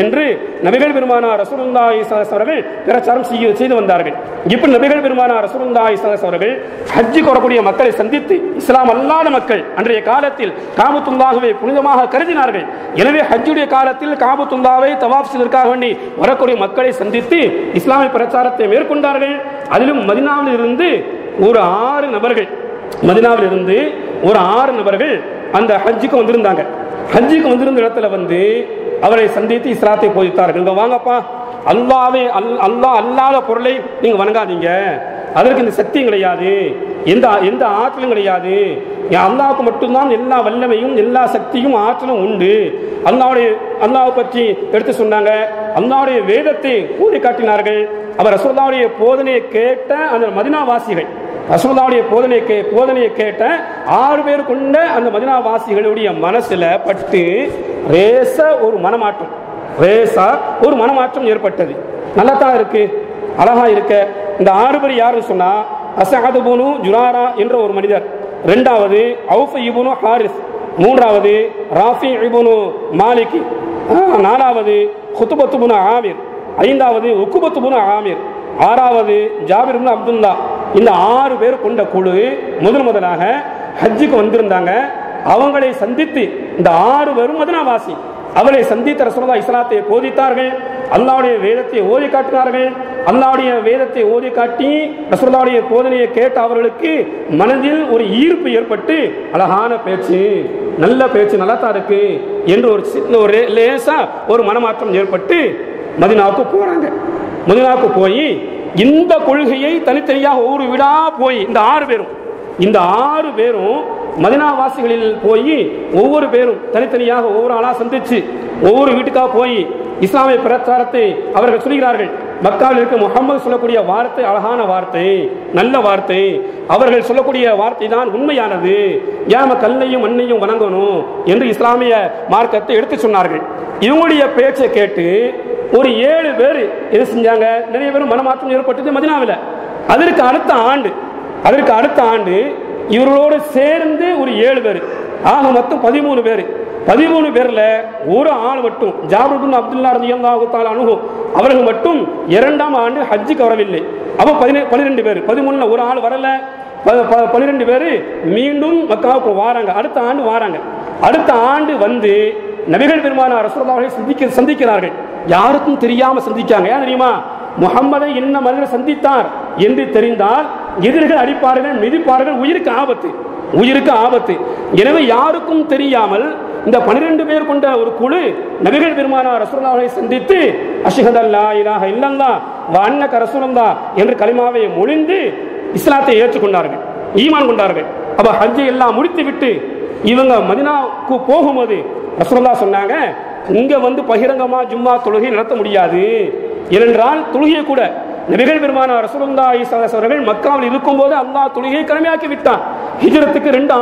என்று நபிகள் பெருமானார் ரசூலுல்லாஹி ஸல்லல்லாஹு அலைஹி அவர்கள் பிரச்சாரம் செய்து வந்தார்கள். இப்ப நபிகள் பெருமானார் ரசூலுல்லாஹி ஸல்லல்லாஹு அலைஹி அவர்கள் ஹஜ்ஜுக்கு வரக்கூடிய மக்களை சந்தித்து, இஸ்லாம் அல்லாத மக்கள் அன்றைய காலத்தில் காபத்துல்லாஹ்வை புனிதமாக கருதினார்கள். எனவே ஹஜ்ஜுடைய காலத்தில் காபத்துல்லாஹ்வை தவாஃப் செய்வதற்காக வேண்டி வரக்கூடிய மக்களை சந்தித்து இஸ்லாமிய பிரச்சாரத்தை மேற்கொண்டார்கள். அதிலும் மதீனாவில் இருந்து ஒரு 6 நபர்கள் அந்த ஹஜ்ஜுக்கு வந்திருந்தாங்க. ஹஜ்ஜுக்கு வந்திருந்த இடத்துல வந்து அவரை சந்தித்து இஸ்லாத்தை போதித்தார்கள். இங்க வாங்கப்பா, அல்லாஹ் அல்லாத பொருளை நீங்க வணங்காதீங்க, அதற்கு இந்த சக்தியும் கிடையாது, எந்த ஆற்றலும் கிடையாது, அல்லாஹ்வுக்கு மட்டும்தான் எல்லா வல்லமையும் எல்லா சக்தியும் ஆற்றலும் உண்டு. அல்லாஹ்வை பற்றி எடுத்து சொன்னாங்க. அல்லாஹ்வுடைய வேதத்தை கூறி காட்டினார்கள். அவர் ரசூலுல்லாஹ்வுடைய போதனையை கேட்ட அந்த மதீனாவாசிகள், ரசூலுல்லாஹ்வுடைய போதனையை கேட்ட 6 பேர் கொண்ட அந்த மதீனாவாசிகளுடைய மனசுல பட்டு ரேசா ஒரு மனமாற்றம் ஏற்பட்டது. நல்லா தான் இருக்கு, அழகா இருக்க. இந்த 6 பேர் யாருன்னு சொன்னா, அஸஅத் இப்னு ஜுராரா என்ற ஒரு மனிதர், 2வது அவுஃப் இப்னு ஹாரிஸ், 3வது ராஃபி இப்னு மாலிக், 4வது குத்பத் இப்னு ஆமிர், 5வது உக்பத் இப்னு ஆமிர், 6வது ஜாபிர் இப்னு அப்துல்லா. இந்த 6 பேர் கொண்ட குழு முதலாக ஹஜ்ஜுக்கு வந்திருந்தாங்க. அவங்களை சந்தித்து இந்த 6 பேரும் மதீனாவாசி, அவரை சந்தித்த ரசூலுல்லாஹ் இஸ்லாத்தை போதித்தார்கள். அல்லாஹ்வுடைய வேதத்தை ஓதி காட்டினார்கள். அல்லாஹ்வுடைய வேதத்தை ஓதி காட்டி ரசூலுல்லாஹ்வுடைய போதனையை கேட்ட அவர்களுக்கு மனதில் ஒரு ஈர்ப்பு ஏற்பட்டு, அழகான பேச்சு, நல்ல பேச்சு, நல்லா தான் இருக்கு என்று ஒரு லேசா ஒரு மனமாற்றம் ஏற்பட்டு மதீனாவுக்கு போறாங்க. மதீனாவுக்கு போய் இந்த கொள்கையை தனித்தனியாக ஒவ்வொரு வீடா போய் இந்த 6 பேரும் மதீனாவாசிகளில் போய் ஒவ்வொரு பேரும் தனித்தனியாக ஒவ்வொரு ஆளா சந்திச்சு ஒவ்வொரு வீட்டுக்காக போய் இஸ்லாமிய பிரச்சாரத்தை அவர்கள் சொல்கிறார்கள். மக்காவில் இருக்க முஹம்மது சொல்லக்கூடிய வார்த்தை அழகான வார்த்தை, நல்ல வார்த்தை, அவர்கள் சொல்லக்கூடிய வார்த்தை தான் உண்மையானது, ஏன் கல்லையும் மண்ணையும் வணங்கணும் என்று இஸ்லாமிய மார்க்கத்தை எடுத்து சொன்னார்கள். இவங்களுடைய பேச்சை கேட்டு ஒரு 7 பேர் எது செஞ்சாங்க, நிறைய பேர் மனமாற்றம் ஏற்பட்டது மதீனாவில். அதற்கு அடுத்த ஆண்டு இவர்களோடு சேர்ந்து ஒரு 7 பேர், ஆக மொத்தம் 13 பேர். 13 பேர்ல ஒரு ஆள் மட்டும், ஜாபிர் இப்னு அப்துல்லா ரலியல்லாஹு தஆலா அன்ஹு அவர்கள் மட்டும் 2ஆம் ஆண்டு ஹஜ்ஜுக்கு வரவில்லை. அப்ப 12 பேர், 13ல ஒரு ஆள் வரல, 12 பேர் மீண்டும் மக்காவுக்கு வாராங்க. அடுத்த ஆண்டு வந்து நபிகள் பெருமானார் ரசூலுல்லாஹை சந்திக்கிறார்கள். யாருக்கும் தெரியாம சந்திக்காங்க. ஏன் தெரியுமா? முஹம்மதை என்ன மனிதர் சந்தித்தார் என்று தெரிந்தால் எதிரிகள் அடிப்பார்கள், மிதிப்பார்கள், உயிருக்கு ஆபத்து. எனவே யாருக்கும் தெரியாமல் இந்த 12 பேர் கொண்ட ஒரு குழு நபிகள் பெருமானார் ரசூலுல்லாஹை சந்தித்து அஷ்ஹது அல்லா இலாஹ இல்லல்லாஹ் வ அன்னக ரசூலுல்லாஹ் என்று கலிமாவை மொழிந்து இஸ்லாத்தை ஏற்றுக்கொண்டார்கள், ஈமான் கொண்டார்கள். அப்ப ஹஜ்ஜை எல்லாம் முடித்து விட்டு இவங்க மதீனாவுக்கு போகும்போது ரசூலுல்லாஹ் சொன்னாங்க, இங்க வந்து பகிரங்கமா ஜும்மா தொழுகை நடத்த முடியாது. ஏனென்றால் தொழுகையை கூட நபிகள் பெருமானார் ரசூலுல்லாஹி ஸல்லல்லாஹு அலைஹி வஸல்லம் மக்காவில் இருக்கும்போது அல்லாஹ் தொழுகையை கடமையாக்கி விட்டான். ஹிஜ்ரத்துக்கு 2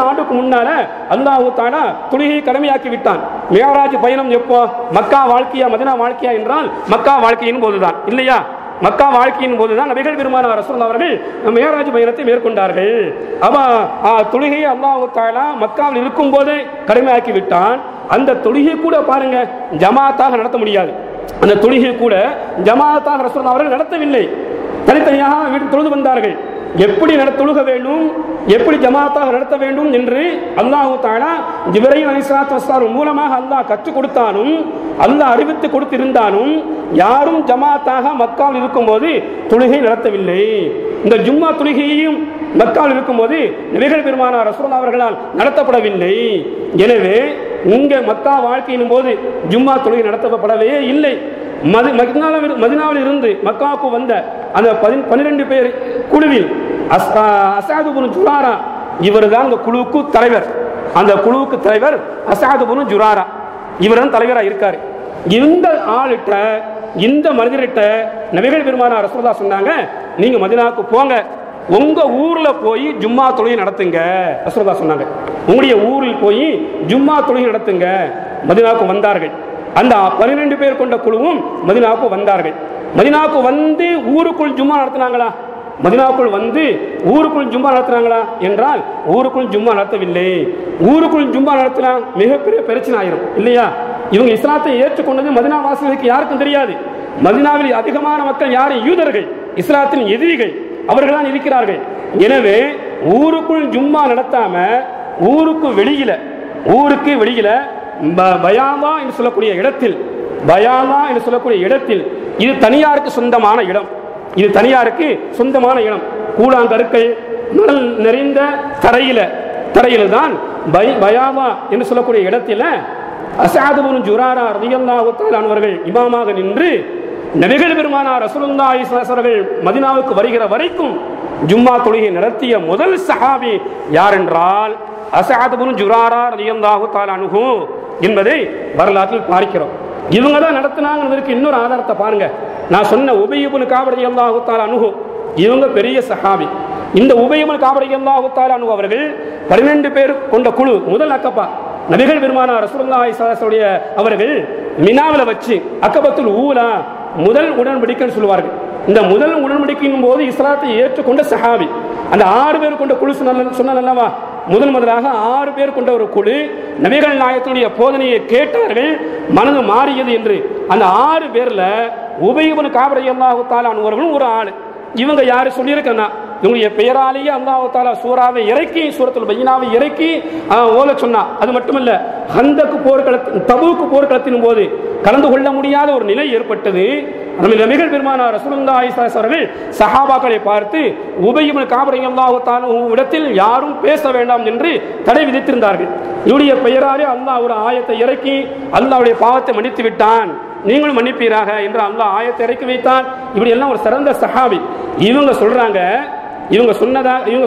ஆண்டுக்கு முன்னால அல்லாஹ் தஆலா தொழுகையை கடமையாக்கி விட்டான். மிஅராஜ் பயணம் எப்போ? மக்கா வாழ்க்கையா மதீனா வாழ்க்கையா என்றால் மக்கா வாழ்க்கையின் போதுதான், இல்லையா? மக்கா வாழ்க்கையின் போதுதான் நபிகள் பெருமானார் ரசூலுல்லாஹ் அவர்கள் மிஅராஜ் பயணத்தை மேற்கொண்டார்கள். அப்ப தொழுகையை அல்லாஹ் தஆலா மக்காவில் இருக்கும் போதே கடமையாக்கி விட்டான். அந்த தொழுகை கூட பாருங்க ஜமாத்தாக நடத்த முடியாது. அந்த தொழுகை கூட ஜமாத்தாக ரசூலுல்லாஹ் அவர்கள் நடத்தவில்லை, தனித்தனியாக வீட்டில் தொழுது வந்தார்கள். எப்படி தொழுக வேண்டும், எப்படி ஜமாத்தாக நடத்த வேண்டும் என்று அல்லாஹ் தஆலா ஜிப்ரீல் அலைஹிஸ்ஸலாத்து வஸ்ஸலாம் மூலமாக அல்லாஹ் கற்றுக் கொடுத்தாலும், அல்லாஹ் அறிவித்து கொடுத்திருந்தாலும் யாரும் ஜமாத்தாக மக்காவில் இருக்கும்போது தொழுகை நடத்தவில்லை. இந்த ஜும்மா தொழுகையையும் மக்காவில் இருக்கும்போது நபிகள் பெருமானார் ரசூலுல்லாஹ் அவர்களால் நடத்தப்படவில்லை. எனவே இங்க மக்கா வாழ்க்கையின் போது ஜும்மா தொழுகை நடத்தப்படவே இல்லை. மதீனாவில் இருந்து மக்காவுக்கு வந்த அந்த 12 பேர் குழுவில் அஸஅத் இப்னு ஜுராரா இவர் தான் அந்த குழுவுக்கு தலைவர். அந்த குழுவுக்கு தலைவர் அஸஅத் இப்னு ஜுராரா, இவர் தான் தலைவராக இருக்காரு. இந்த ஆளுட்ட, இந்த மனிதர்கிட்ட நபிகள் பெருமானார் ரசூலுல்லாஹ் சொன்னாங்க, நீங்க மதீனாவுக்கு போங்க, உங்க ஊர்ல போய் ஜும்மா தொழுகை நடத்துங்க. ரசூலுல்லாஹ் சொன்னாங்க, உங்களுடைய ஊரில் போய் ஜும்மா தொழுகை நடத்துங்க. மதீனாவுக்கு வந்தார்கள். அந்த 12 பேர் கொண்ட குழுவும் மதீனாவுக்கு வந்தார்கள். மதீனாவுக்கு வந்து ஊருக்குள் ஜும்மா நடத்தினாங்களா? மதீனாவுக்குள் வந்து ஊருக்குள் ஜும்மா நடத்துறாங்களா என்றால் ஊருக்குள் ஜும்மா நடத்தவில்லை. ஊருக்குள் ஜும்மா நடத்தினா மிகப்பெரிய பிரச்சனை ஆயிரும் இல்லையா? இவங்க இஸ்லாத்தை ஏற்றுக்கொண்டது மதீனா வாசிகளுக்கு யாருக்கும் தெரியாது. மதீனாவில் அதிகமான மக்கள் யாரு? யூதர்கள், இஸ்லாத்தின் எதிரிகள், அவர்கள் தான் இருக்கிறார்கள். எனவே ஊருக்குள் ஜும்மா நடத்தாம ஊருக்கு வெளியில பயாமா என்று சொல்லக்கூடிய இடத்தில், பயாமா என்று சொல்லக்கூடிய இடத்தில், இது தனியாருக்கு சொந்தமான இடம், இது தனியாருக்கு சொந்தமான இடம். கூழாங்கற்கள் மணல் நிறைந்த தரையில தான் பயாமா என்று சொல்லக்கூடிய இடத்துல அஸஅத் இப்னு ஜுராரா ரலியல்லாஹு தஆலா அவர்கள் இமாமாக நின்று நபிகள் பெருமானார் ரசூலுல்லாஹி ஸல்லல்லாஹு அலைஹி வஸல்லம் மதீனாவுக்கு வருகிற வரைக்கும் ஜும்மா தொழுகை நடத்திய முதல் சஹாபி யார் என்றால் அஸஅத் இப்னு ஜுராரா ரலியல்லாஹு தஆலா அன்ஹு என்பதை வரலாற்றில் பார்க்கிறோம். இவங்க தான் நடத்தினாங்கிறதுக்கு இன்னொரு ஆதாரத்தை பாருங்க. நான் சொன்ன உபய் இப்னு கஅப் ரலியல்லாஹு தஆலா அன்ஹு இவங்க பெரிய சஹாபி. இந்த உபய் இப்னு கஅப் ரலியல்லாஹு தஆலா அன்ஹு அவர்கள் 12 பேர் கொண்ட குழு, முதல் அக்கபா நபிகள் பெருமானார் ரசூலுல்லாஹி ஸல்லல்லாஹு அலைஹி வஸல்லம் அவர்கள் மினாவில் வச்சு அக்கபத்துல் ஊலா முதல் உடன்படிக்கைன்னு சொல்லுவார்கள். இந்த முதல் உடன்படிக்கையின் போது இஸ்லாத்தை ஏற்றுக்கொண்ட சஹாபி அந்த 6 பேர் கொண்ட குழு சொன்னல்லவா, முதலாக 6 பேர் கொண்ட ஒரு குழு நபிகள் நாயகத்தினுடைய போதனையை கேட்டார்கள், மனது மாறியது என்று. அந்த 6 பேர்ல உபய் இப்னு கஅப் ரலியல்லாஹு தஆலா அன்ஹு ஒரு ஆளு. இவங்க யாரு சொல்லியிருக்கா, இவங்களுடைய பெயராலேயே அல்லாஹ் தஆலா சூராவை இறக்கி, சூரத்துல் பையினாவை இறக்கி ஓத சொன்னா. அது மட்டுமல்ல, ஹந்தக் போர்க்களத்தின், தபூக் போர்க்களத்தின் போது கலந்து கொள்ள முடியாத ஒரு நிலை ஏற்பட்டது. நபிகள் பெருமானார் ரசூலுல்லாஹி ஸல்லல்லாஹு அலைஹி வஸல்லம் சஹாபாக்களை பார்த்து உபய் இப்னு கஅப் ரலியல்லாஹு தஆலா இடத்தில் யாரும் பேச வேண்டாம் என்று தடை விதித்திருந்தார்கள். இவருடைய பெயராலே அல்லாஹ் ஒரு ஆயத்தை இறக்கி அல்லாஹ்வுடைய பாவத்தை மன்னித்து விட்டான், நீங்களும் மன்னிப்பீராக என்று அல்லாஹ் ஆயத்தை இறக்கி வைத்தான். இப்படி எல்லாம் ஒரு சிறந்த சஹாபி. இவங்க சொல்றாங்க, இவங்க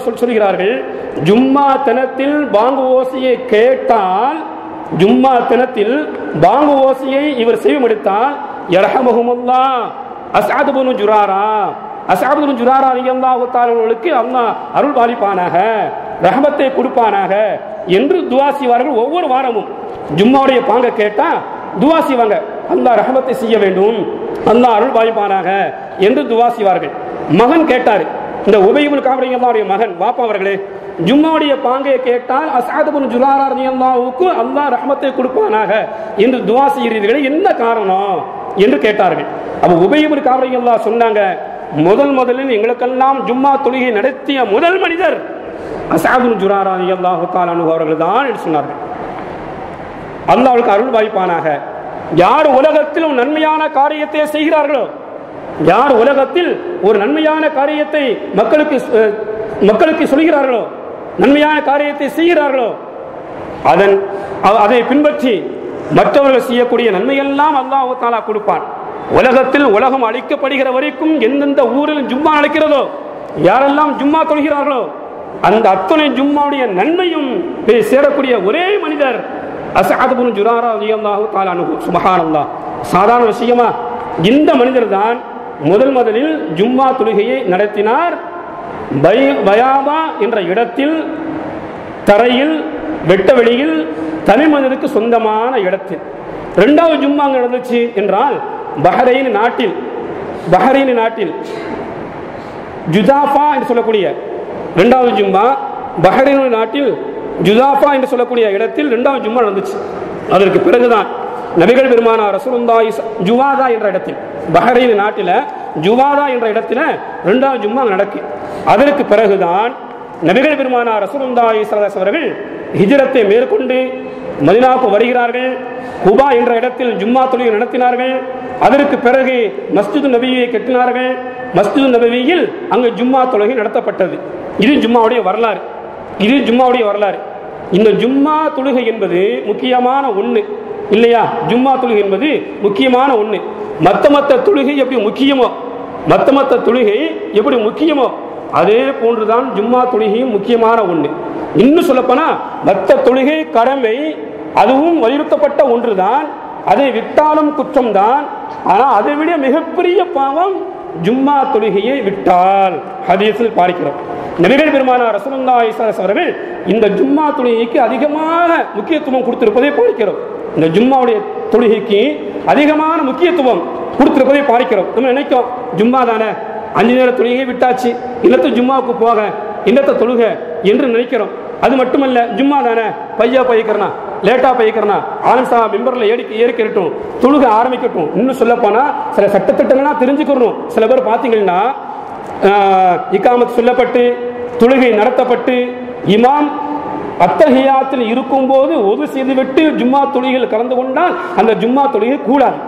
சொல்கிறார்கள், ஜும்மா தினத்தில் பாங்கு ஓசையை கேட்டால், ஜும்மா தினத்தில் பாங்கு ஓசையை இவர் செய்வமெடுத்தால் யர்ஹமுஹுமுல்லாஹ் அஸஅத் இப்னு ஜுராரா, அஸஅத் இப்னு ஜுராரா ரலியல்லாஹு தஆலா அவர்களுக்கு அல்லாஹ் அருள் பாலிப்பானாக, ரஹமத்தை கொடுப்பானாக என்று துஆ செய்வார்கள். ஒவ்வொரு வாரமும் ஜும்மாவுடைய பாங்க கேட்டா துஆ செய்வாங்க, அல்லாஹ் ரஹமத்தை செய்ய வேண்டும், அல்லாஹ் அருள் பாலிப்பானாக என்று துஆ செய்வார்கள். மகன் கேட்டார், இந்த உபய் இப்னு கஅப் ரலியல்லாஹு மகன் வாப்பா அவர்களே, ஜும்மாவுடைய பாங்கை கேட்டால் அஸஅத் இப்னு ஜுராரா ரலியல்லாஹுவுக்கு அல்லாஹ் ரஹமத்தை கொடுப்பானாக என்று துஆ செய்கிறீர்களே, என்ன காரணம் என்று கேட்டார்கள். அப்ப உபய் இப்னு கஅப் ரலியல்லாஹு சொன்னாங்க, முதலில் எங்களுக்கெல்லாம் ஜும்மா தொழுகை நடத்திய முதல் மனிதர் அஸஅத் இப்னு ஜுராரா ரலியல்லாஹு தஆலா அன்ஹு அவர்கள் தான் என்று சொன்னார்கள். அல்லாஹ் அவருக்கு அருள் வாய்ப்பானாக. யார் உலகத்தில் ஒரு நன்மையான காரியத்தை செய்கிறார்களோ, யார் உலகத்தில் ஒரு நன்மையான காரியத்தை மக்களுக்கு சொல்கிறார்களோ, நன்மையான காரியத்தை செய்கிறார்களோ, அதை பின்பற்றி மற்றவர்கள் செய்யக்கூடிய நன்மையெல்லாம் அல்லாஹ் தஆலா கொடுப்பான். உலகத்தில் உலகம் அழிக்கப்படுகிற வரைக்கும் எந்தெந்த ஊரில் ஜும்மா நடக்கிறதோ, யாரெல்லாம் ஜும்மா தொழுகிறார்களோ, அந்த அத்தனை ஜும்மாவுடைய நன்மையும் சேரக்கூடிய ஒரே மனிதர் அஸஅத் இப்னு ஜுராரா ரலியல்லாஹு தஆலா அன்ஹு. சுப்ஹானல்லாஹ், சாதாரண விஷயமா? இந்த மனிதர் தான் முதலில் ஜும்மா தொழுகையை நடத்தினார். பயாமா என்ற இடத்தில், தரையில், வெட்ட வெளியில், தனி மனிதனுக்கு சொந்தமான இடத்தில். 2வது ஜும்மா நடந்துச்சு என்றால் பஹ்ரைன் நாட்டில் ஜுதாஃபா என்று சொல்லக்கூடிய 2வது ஜும்மா, பஹ்ரைன் நாட்டில் ஜுதாஃபா என்று சொல்லக்கூடிய இடத்தில் 2வது ஜும்மா நடந்துச்சு. அதற்கு பிறகுதான் நபிகள் பெருமானார் ரசூலுல்லாஹி ஜுவாதா என்ற இடத்தில், பஹ்ரைன் நாட்டில் ஜுவாதா என்ற இடத்தில் 2வது ஜும்மா நடக்கு. அதற்கு பிறகுதான் நபிகள் பெருமானார் ரசூலுல்லாஹி ஸல்லல்லாஹு அலைஹி வஸல்லம் அவர்கள் ஹிஜ்ரத்தை மேற்கொண்டு மதீனாவுக்கு வருகிறார்கள். குபா என்ற இடத்தில் ஜும்மா தொழுகை நடத்தினார்கள். அதற்கு பிறகு மஸ்ஜிது நபியை கட்டினார்கள். மஸ்ஜிது நபவியில் அங்கு ஜும்மா தொழுகை நடத்தப்பட்டது. இது ஜும்மாவுடைய வரலாறு. இந்த ஜும்மா தொழுகை என்பது முக்கியமான ஒன்று இல்லையா? ஜும்மா தொழுகை என்பது முக்கியமான ஒன்று. மத்த தொழுகை எப்படி முக்கியமோ அதே போன்றுதான் ஜும்மா தொழுகையும் முக்கியமான ஒன்று. இன்னும் சொல்லப்போனா மற்ற தொழுகை கடமை, அதுவும் வலியுறுத்தப்பட்ட ஒன்றுதான். அதை விட்டாலும் குற்றம்தான். ஆனால் அதை விட மிகப்பெரிய பாவம் ஜும்மா தொழுகையை விட்டால். ஹதீஸில் பார்க்கிறோம், நபிகள் பெருமானார் ரசூலுல்லாஹி ஸல்லல்லாஹு அலைஹி வஸல்லம் அவர்கள் இந்த ஜும்மா தொழுகைக்கு அதிகமாக முக்கியத்துவம் கொடுத்திருப்பதை பார்க்கிறோம். இந்த ஜும்மாவுடைய தொழுகைக்கு அதிகமான முக்கியத்துவம் கொடுத்திருப்பதை பார்க்கிறோம். நம்ம நினைக்கிறோம், ஜும்மா தானே, 5 நேர தொழுகையை விட்டாச்சு, இல்லத்த ஜும்மாவுக்கு போக, இல்லத்த தொழுக என்று நினைக்கிறோம். அது மட்டுமல்ல, ஜும்மா தானே, பையா பயிக்கிறனா, லேட்டா பயிக்கிறனா, ஆலம் சாஹா மெம்பர்ல ஏறிக்கட்டும், தொழுக ஆரம்பிக்கட்டும். இன்னும் சொல்ல போனா சில சட்டத்திட்டங்கள்லாம் தெரிஞ்சுக்கணும். சில பேர் பார்த்தீங்கன்னா இகாமத் சொல்லப்பட்டு தொழுகை நடத்தப்பட்டு இமாம் அத்தஹியாத்தில் இருக்கும் போது ஒது செய்துவிட்டு ஜும்மா தொழுகையில் கலந்து கொண்டால் அந்த ஜும்மா தொழுகை கூடாது.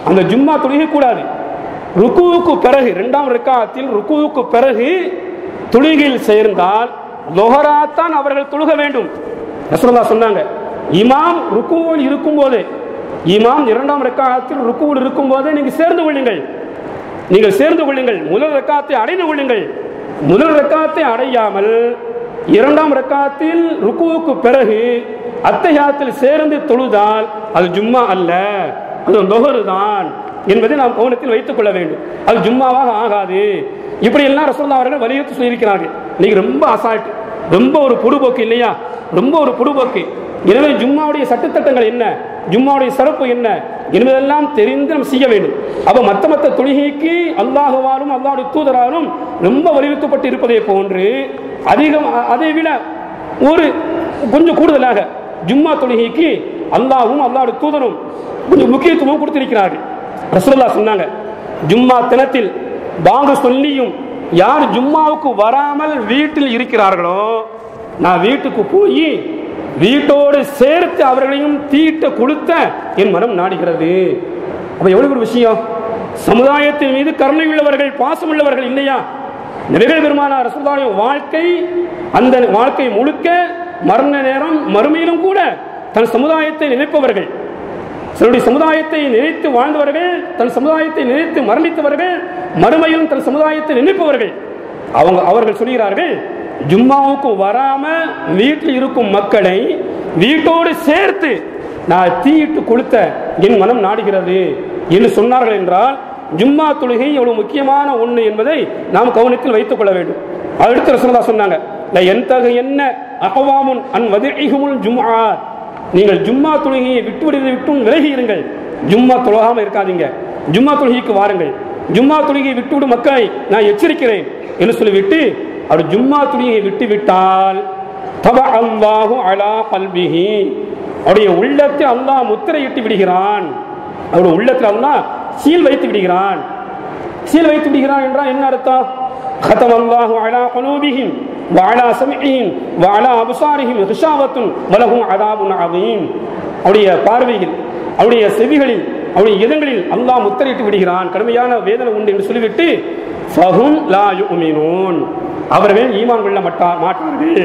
அந்த ஜும்மா தொழுகை கூடாது. ருக்குவுக்கு பிறகு 2ஆம் ரக்காத்தில் ருக்குவுக்கு பிறகு தொழுகையில் சேர்ந்தால் லொஹராத்தான் அவர்கள் தொழுக வேண்டும். ரசூலுல்லாஹ் சொன்னாங்க, இமாம் ருக்குவில் இருக்கும் போது, இமாம் 2ஆம் ரக்காத்தில் ருக்குவில் இருக்கும் போதே நீங்கள் சேர்ந்து கொள்ளுங்கள். முதல் ரக்காத்தை அடைந்து கொள்ளுங்கள். முதல் ரக்காத்தை அடையாமல் 2ஆம் ரக்காத்தில் ருக்குவுக்கு பிறகு அத்தஹியாத்தில் சேர்ந்து தொழுதால் அது ஜும்மா அல்ல, அது லொஹர் தான் என்பதை நாம் கவனத்தில் வைத்துக் கொள்ள வேண்டும். அது ஜும்மாவாக ஆகாது. இப்படி எல்லாம் ரசூலுல்லாஹ் அவர்கள் வலியுறுத்தி சொல்லியிருக்கிறார்கள். இன்னைக்கு ரொம்ப அசால்ட், ரொம்ப ஒரு பொடுபோக்கு இல்லையா, ரொம்ப ஒரு பொடுபோக்கு. எனவே ஜும்மாவுடைய சட்டத்திட்டங்கள் என்ன, ஜும்மாவுடைய சிறப்பு என்ன என்பதெல்லாம் தெரிந்து நாம் செய்ய வேண்டும். அப்ப மற்ற தொழுகைக்கு அல்லாஹ்வாலும் அல்லாஹ்வுடைய தூதராலும் ரொம்ப வலியுறுத்தப்பட்டு இருப்பதை போன்று அதை விட ஒரு கொஞ்சம் கூடுதலாக ஜும்மா தொழுகைக்கு அல்லாஹ்வும் அல்லாஹ்வுடைய தூதரும் கொஞ்சம் முக்கியத்துவம் கொடுத்திருக்கிறார்கள். ரசூலுல்லாஹ் சொன்னாங்க, ஜும்மா தினத்தில் பாங்கு சொல்லியும் யார் ஜும்மாவுக்கு வராமல் வீட்டில் இருக்கிறார்களோ, நான் வீட்டுக்கு போய் வீட்டோடு சேர்த்து அவர்களையும் தீட்ட கொடுத்த என் மனம் நாடுகிறது. அப்ப எவ்வளவு ஒரு விஷயம். சமுதாயத்தின் மீது கருணை உள்ளவர்கள், பாசம் உள்ளவர்கள் இல்லையா? நபிகள் பெருமானார் ரசூலுல்லாஹ்வுடைய வாழ்க்கை, அந்த வாழ்க்கை முழுக்க மரண நேரம் மறுமையிலும் கூட தன் சமுதாயத்தை நினைப்பவர்கள், தன்னுடைய சமுதாயத்தை நினைத்து வாழ்ந்தவர்கள், தன் சமுதாயத்தை நினைத்து மரணித்தவர்கள், மறுமையிலும் தன் சமுதாயத்தை நினைப்பவர்கள். அவர்கள் சொல்கிறார்கள், ஜும்மாவுக்கு வராம வீட்டில் இருக்கும் மக்களை வீட்டோடு சேர்த்து நான் தீயிட்டு கொடுத்த என் மனம் நாடுகிறது என்று சொன்னார்கள். என்றால் ஜும்மா தொழுகை எவ்வளவு முக்கியமான ஒன்று என்பதை நாம் கவனத்தில் வைத்துக் கொள்ள வேண்டும். அடுத்து ரசூலுல்லாஹ் சொன்னாங்க, என்ன அகவாமுன் அன் வதிஹுல் ஜும்ஆ, நீங்கள் ஜும்மா தொழுகையை விட்டும் விலகி இருங்கள், ஜும்மா தொழுகாம இருக்காதீங்க, ஜும்மா தொழுகைக்கு வாருங்கள், ஜும்மா தொழுகையை விட்டுவிடும் மக்களை நான் எச்சரிக்கிறேன் என்று சொல்லிவிட்டு அவர் ஜும்மா தொழுகையை விட்டு விட்டால் தபஅ அல்லாஹு அலா கல்பிஹி, அவருடைய உள்ளத்தை அல்லாஹ் முத்திரையிட்டு விடுகிறான். அவருடைய உள்ளத்தில் அல்லாஹ் சீல் வைத்து விடுகிறான். சீல் வைத்து விடுகிறான் என்றால் என்ன அர்த்தம்? ختم الله على قلوبهم وعلى سمعهم وعلى أبصارهم غشاوة ولهم عذاب عظيم. அவருடைய பார்வையில், அவருடைய செவிகளில், அவருடைய இதயங்களில் அல்லாஹ் முத்திரையிட்டு விடுகிறான், கடுமையான வேதனை உண்டு என்று சொல்லிவிட்டு ஃபஹும் லா யுமினூன், அவர்கள் ஈமான் கொள்ள மாட்டார்கள்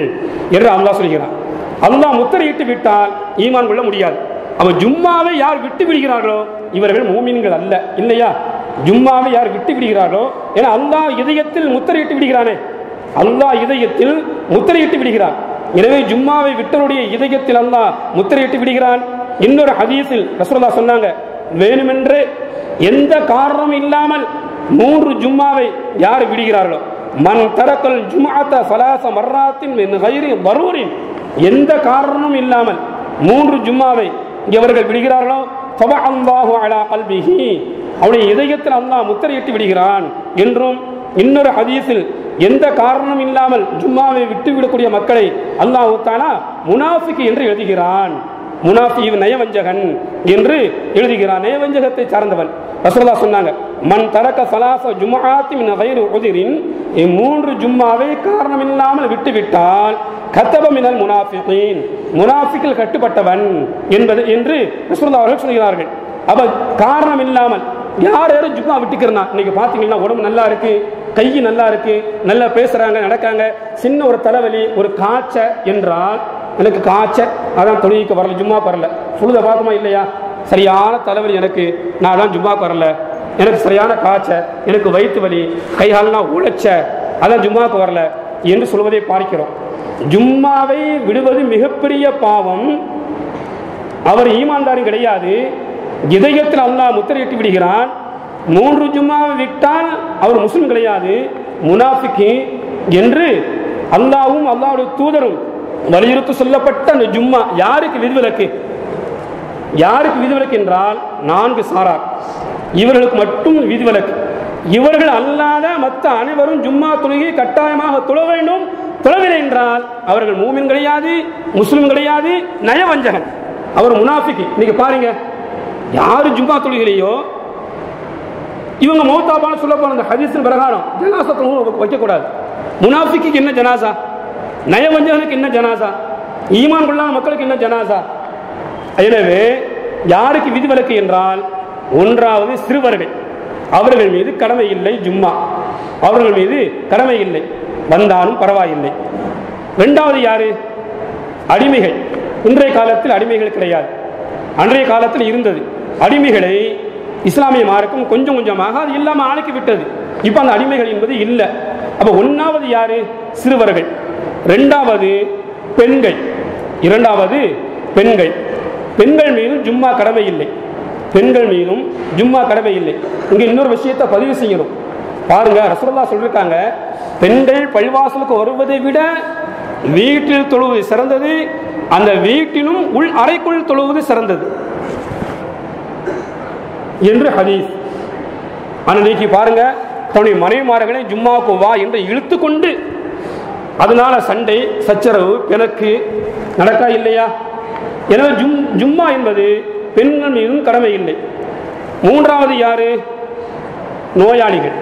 என்று அல்லாஹ் சொல்கிறார். அல்லாஹ் முத்திரையிட்டு விட்டால் ஈமான் கொள்ள முடியாது. அவ ஜும்மாவை யார் விட்டு விடுகிறார்களோ இவர்கள் மூமின்கள் அல்ல, இல்லையா? ஜும்மாவை யார் விட்டு விடுகிறார்களோ, ஏன்னா அல்லாஹ் இதயத்தில் முத்திரையிட்டு விடுகிறானே, அல்லாஹ் இதயத்தில் முத்திரையிட்டு விடுகிறான். எனவே ஜும்மாவை விட்டவருடைய இதயத்தில் அல்லாஹ் முத்திரையிட்டு விடுகிறான். இன்னொரு ஹதீஸில் ரசூலுல்லாஹ் சொன்னாங்க, வேணுமென்று எந்த காரணம் இல்லாமல் 3 ஜும்மாவை யார் விடுகிறார்களோ, மன் தரக்கல் ஜும்ஆத ஸலாஸ மர்ராத்தின் மின் கைரி தரூரின், எந்த காரணமும் இல்லாமல் 3 ஜும்மாவை இவர்கள் விடுகிறார்களோ தபஅ அல்லாஹு அலா கல்பிஹி, அவருடைய இதயத்தில் அல்லாஹ் முத்திரையிட்டு விடுகிறான் என்றும், இன்னொரு ஹதீஸில் எந்த காரணம் இல்லாமல் ஜும்மாவை விட்டு விடக்கூடிய மக்களை அல்லாஹ் தஆலா முனாஃபிக் என்று எழுதுகிறான். முனாஃபிக் நயவஞ்சகன் என்று எழுதுகிறான், நயவஞ்சகத்தை சார்ந்தவன். ரசூலுல்லாஹ் சொன்னாங்க, மன் தரக்க ஸலாஸ ஜும்ஆத்தி மின் கைரி உத்ரின், 3 ஜும்மாவை காரணம் இல்லாமல் விட்டுவிட்டால் கதப மினல் முனாஃபிகீன், முனாஃபிக்கில் கட்டுப்பட்டவன் என்பது என்று ரசூலுல்லாஹ் அவர்கள் சொல்கிறார்கள். அப்ப காரணம் இல்லாமல் யார் யாரும் ஜும்மா விட்டுக்கிறனா, இன்னைக்கு பாத்தீங்கன்னா உடம்பு நல்லா இருக்கு, கை நல்லா இருக்கு, நல்லா பேசுறாங்க, நடக்காங்க, சின்ன ஒரு தலைவலி, ஒரு காய்ச்ச என்றால், எனக்கு காய்ச்ச அதான் தொழுகைக்கு வரல, ஜும்மா வரல, புழுத பார்க்குமா இல்லையா, சரியான தலைவலி எனக்கு, நான் தான் ஜும்மா வரல, எனக்கு சரியான காய்ச்ச, எனக்கு வயிற்று வலி, கைகாலெல்லாம் உழைச்ச, அதான் ஜும்மாவுக்கு வரல என்று சொல்வதை பார்க்கிறோம். ஜும்மாவை விடுவது மிகப்பெரிய பாவம். அவர் ஈமான்தாரும் கிடையாது, இதயத்தில் அல்லாஹ் முத்திரையிட்டு விடுகிறான். 3 ஜும்மாவை விட்டால் அவர் முஸ்லிம் கிடையாது, முனாஃபிக் என்று அல்லாஹ்வும் அல்லாஹ்வுடைய தூதரும் வலியுறுத்தி சொல்லப்பட்ட அந்த ஜும்மா யாருக்கு விதிவிலக்கு? யாருக்கு விதிவிலக்கு என்றால் 4 சாரார், இவர்களுக்கு மட்டும் விதிவிலக்கு. இவர்கள் அல்லாத மற்ற அனைவரும் ஜும்மா தொழுகை கட்டாயமாக தொழ வேண்டும். தொழவில்லை என்றால் அவர்கள் மூமின் கிடையாது, முஸ்லிம் கிடையாது, நயவஞ்சகன், அவர் முனாஃபிக். நீங்க பாருங்க, யாரு ஜும்மா தொழுகையிலையோ இவங்க மௌத்தாபான சொல்ல போன அந்த ஹதீஸின் பிரகாரம் ஜனாசா வைக்கக்கூடாது. முனாஃபிக்கு என்ன ஜனாசா, நயவஞ்சகனுக்கு என்ன ஜனாசா, ஈமான் கொள்ளாத மக்களுக்கு என்ன ஜனாசா? எனவே யாருக்கு விதிவிலக்கு என்றால், ஒன்றாவது சிறுவர்கள், அவர்கள் மீது கடமை இல்லை ஜும்மா, அவர்கள் மீது கடமை இல்லை, வந்தாலும் பரவாயில்லை. இரண்டாவது யாரு? அடிமைகள். இன்றைய காலத்தில் அடிமைகள் கிடையாது, அன்றைய காலத்தில் இருந்தது. அடிமைகளை இஸ்லாமிய மார்க்கம் கொஞ்சம் கொஞ்சமாக அது இல்லாமல் ஆளுக்கி விட்டது. இப்ப அந்த அடிமைகள் என்பது இல்லை. அப்ப ஒன்னாவது யாரு? சிறுவர்கள். இரண்டாவது பெண்கள். பெண்கள் மீதும் ஜும்மா கடமை இல்லை. பெண்கள் மீதும் ஜும்மா கடமை இல்லை. இங்க இன்னொரு விஷயத்தை பதிவு செய்யணும். பாருங்க, ரசூலுல்லாஹ் சொல்லிருக்காங்க, பெண்கள் பள்ளிவாசலுக்கு வருவதை விட வீட்டில் தொழுவது சிறந்தது, அந்த வீட்டிலும் உள் அறைக்குள் தொழுவது சிறந்தது என்று ஹதீஸ். அன்னைக்கு பாருங்க, தன்னுடைய மனைவிமார்களை ஜும்மாவுக்கு வா என்று இழுத்து கொண்டு, அதனால சண்டை சச்சரவு பிணக்கு நடக்கா இல்லையா? எனவே ஜும்மா என்பது பெண்கள் மீதும் கடமை இல்லை. மூன்றாவது யாரு? நோயாளிகள்.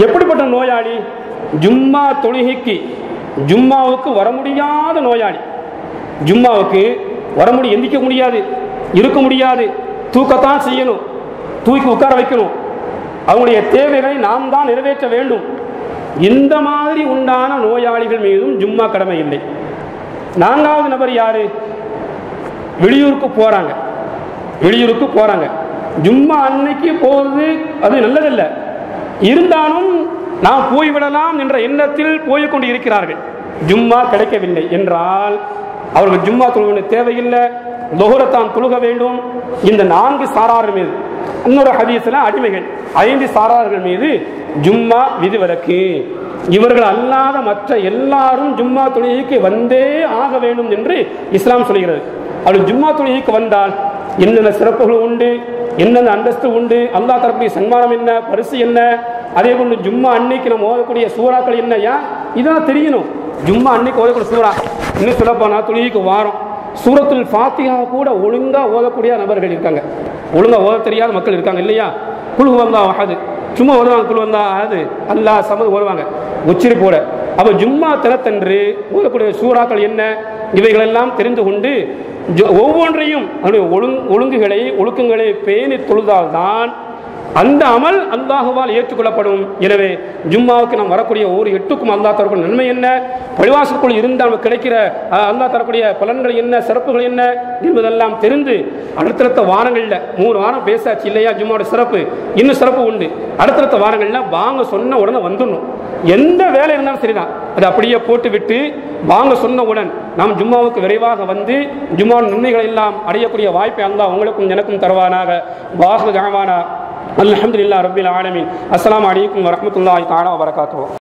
எப்படிப்பட்ட நோயாளி? ஜும்மா தொழுகைக்கு ஜும்மாவுக்கு வர முடியாத நோயாளி. ஜும்மாவுக்கு வர முடியும், எந்திக்க முடியாது, இருக்க முடியாது, தூக்கத்தான் செய்யணும், தூக்கி உட்கார வைக்கணும், அவங்களுடைய தேவைகளை நாம் தான் நிறைவேற்ற வேண்டும். இந்த மாதிரி உண்டான நோயாளிகள் மீதும் ஜும்மா கடமை இல்லை. நான்காவது நபர் யாரு? வெளியூருக்கு போறாங்க. ஜும்மா அன்னைக்கு போவது அது நல்லதில்லை, இருந்தாலும் நாம் போய்விடலாம் என்ற எண்ணத்தில் போய்கொண்டு இருக்கிறார்கள். ஜும்மா கிடைக்கவில்லை என்றால் அவர்கள் ஜும்மா தொழுக தேவையில்லை, லொஹரத்தான் தொழுக வேண்டும். இந்த 4 சாரார்கள் மீது, இன்னொரு ஹதீஸ்ல அடிமைகள் 5 சாரார்கள் மீது ஜும்மா விதிவிலக்கு. இவர்கள் அல்லாத மற்ற எல்லாரும் ஜும்மா தொழுகைக்கு வந்தே ஆக வேண்டும் என்று இஸ்லாம் சொல்கிறது. அப்படி ஜும்மா தொழுகைக்கு வந்தால் என்னென்ன சிறப்புகள் உண்டு, என்னென்ன அந்தஸ்து உண்டு, அல்லாஹ் தரப்புடைய சன்மானம் என்ன, பரிசு என்ன, அதே போன்று ஜும்மா அன்னைக்கு நம்ம ஓதக்கூடிய சூறாக்கள் என்ன, இதெல்லாம் தெரியணும். ஜும்மா அன்னைக்கு ஓதக்கூடிய சூறா, இன்னும் சொல்லப்போனா தொழுகைக்கு வாரம் சூரத்துல் ஃபாத்திஹா கூட ஒழுங்கா ஓதக்கூடிய நபர்கள் இருக்காங்க, ஒழுங்கா ஓத தெரியாத மக்கள் இருக்காங்க இல்லையா? குழு வந்தா ஆகாது, சும்மா வருவாங்க, குழு வந்தா ஆகாது, அல்லாஹ் சமது வருவாங்க உச்சரிப்போட. அப்ப ஜும்மா தினத்தன்று ஓதக்கூடிய சூறாக்கள் என்ன, இவைகளெல்லாம் தெரிந்து கொண்டு ஒவ்வொன்றையும் ஒழுங்குகளை ஒழுக்கங்களை பேணி தொழுதால்தான் அந்த அமல் அல்லாஹுவால் ஏற்றுக்கொள்ளப்படும். எனவே ஜும்மாவுக்கு நாம் வரக்கூடிய ஒவ்வொரு 8க்கும் அல்லாஹ் தரக்கூடிய நன்மை என்ன, பள்ளிவாசலுக்குள் இருந்து நமக்கு கிடைக்கிற அல்லாஹ் தரக்கூடிய பலன்கள் என்ன, சிறப்புகள் என்ன என்பதெல்லாம் தெரிந்து அடுத்தடுத்த வாரங்களில் 3 வாரம் பேசாச்சு இல்லையா? ஜும்மாவோட சிறப்பு இன்னும் சிறப்பு உண்டு. அடுத்தடுத்த வாரங்களில் வாங்க சொன்ன உடனே வந்துடணும். எந்த வேலை இருந்தாலும் சரிதான், அதை அப்படியே போட்டு விட்டு வாங்க சொன்னவுடன் நாம் ஜும்மாவுக்கு விரைவாக வந்து ஜும்மாவின் நன்மைகள் எல்லாம் அடையக்கூடிய வாய்ப்பை அல்லாஹ் உங்களுக்கும் எனக்கும் தருவானாக. வாஹு தஅவானா அல்ஹம்துலில்லாஹி ரப்பில் ஆலமீன். அஸ்ஸலாமு அலைக்கும் வரஹ்மத்துல்லாஹி தஆலா வபரகாத்துஹு.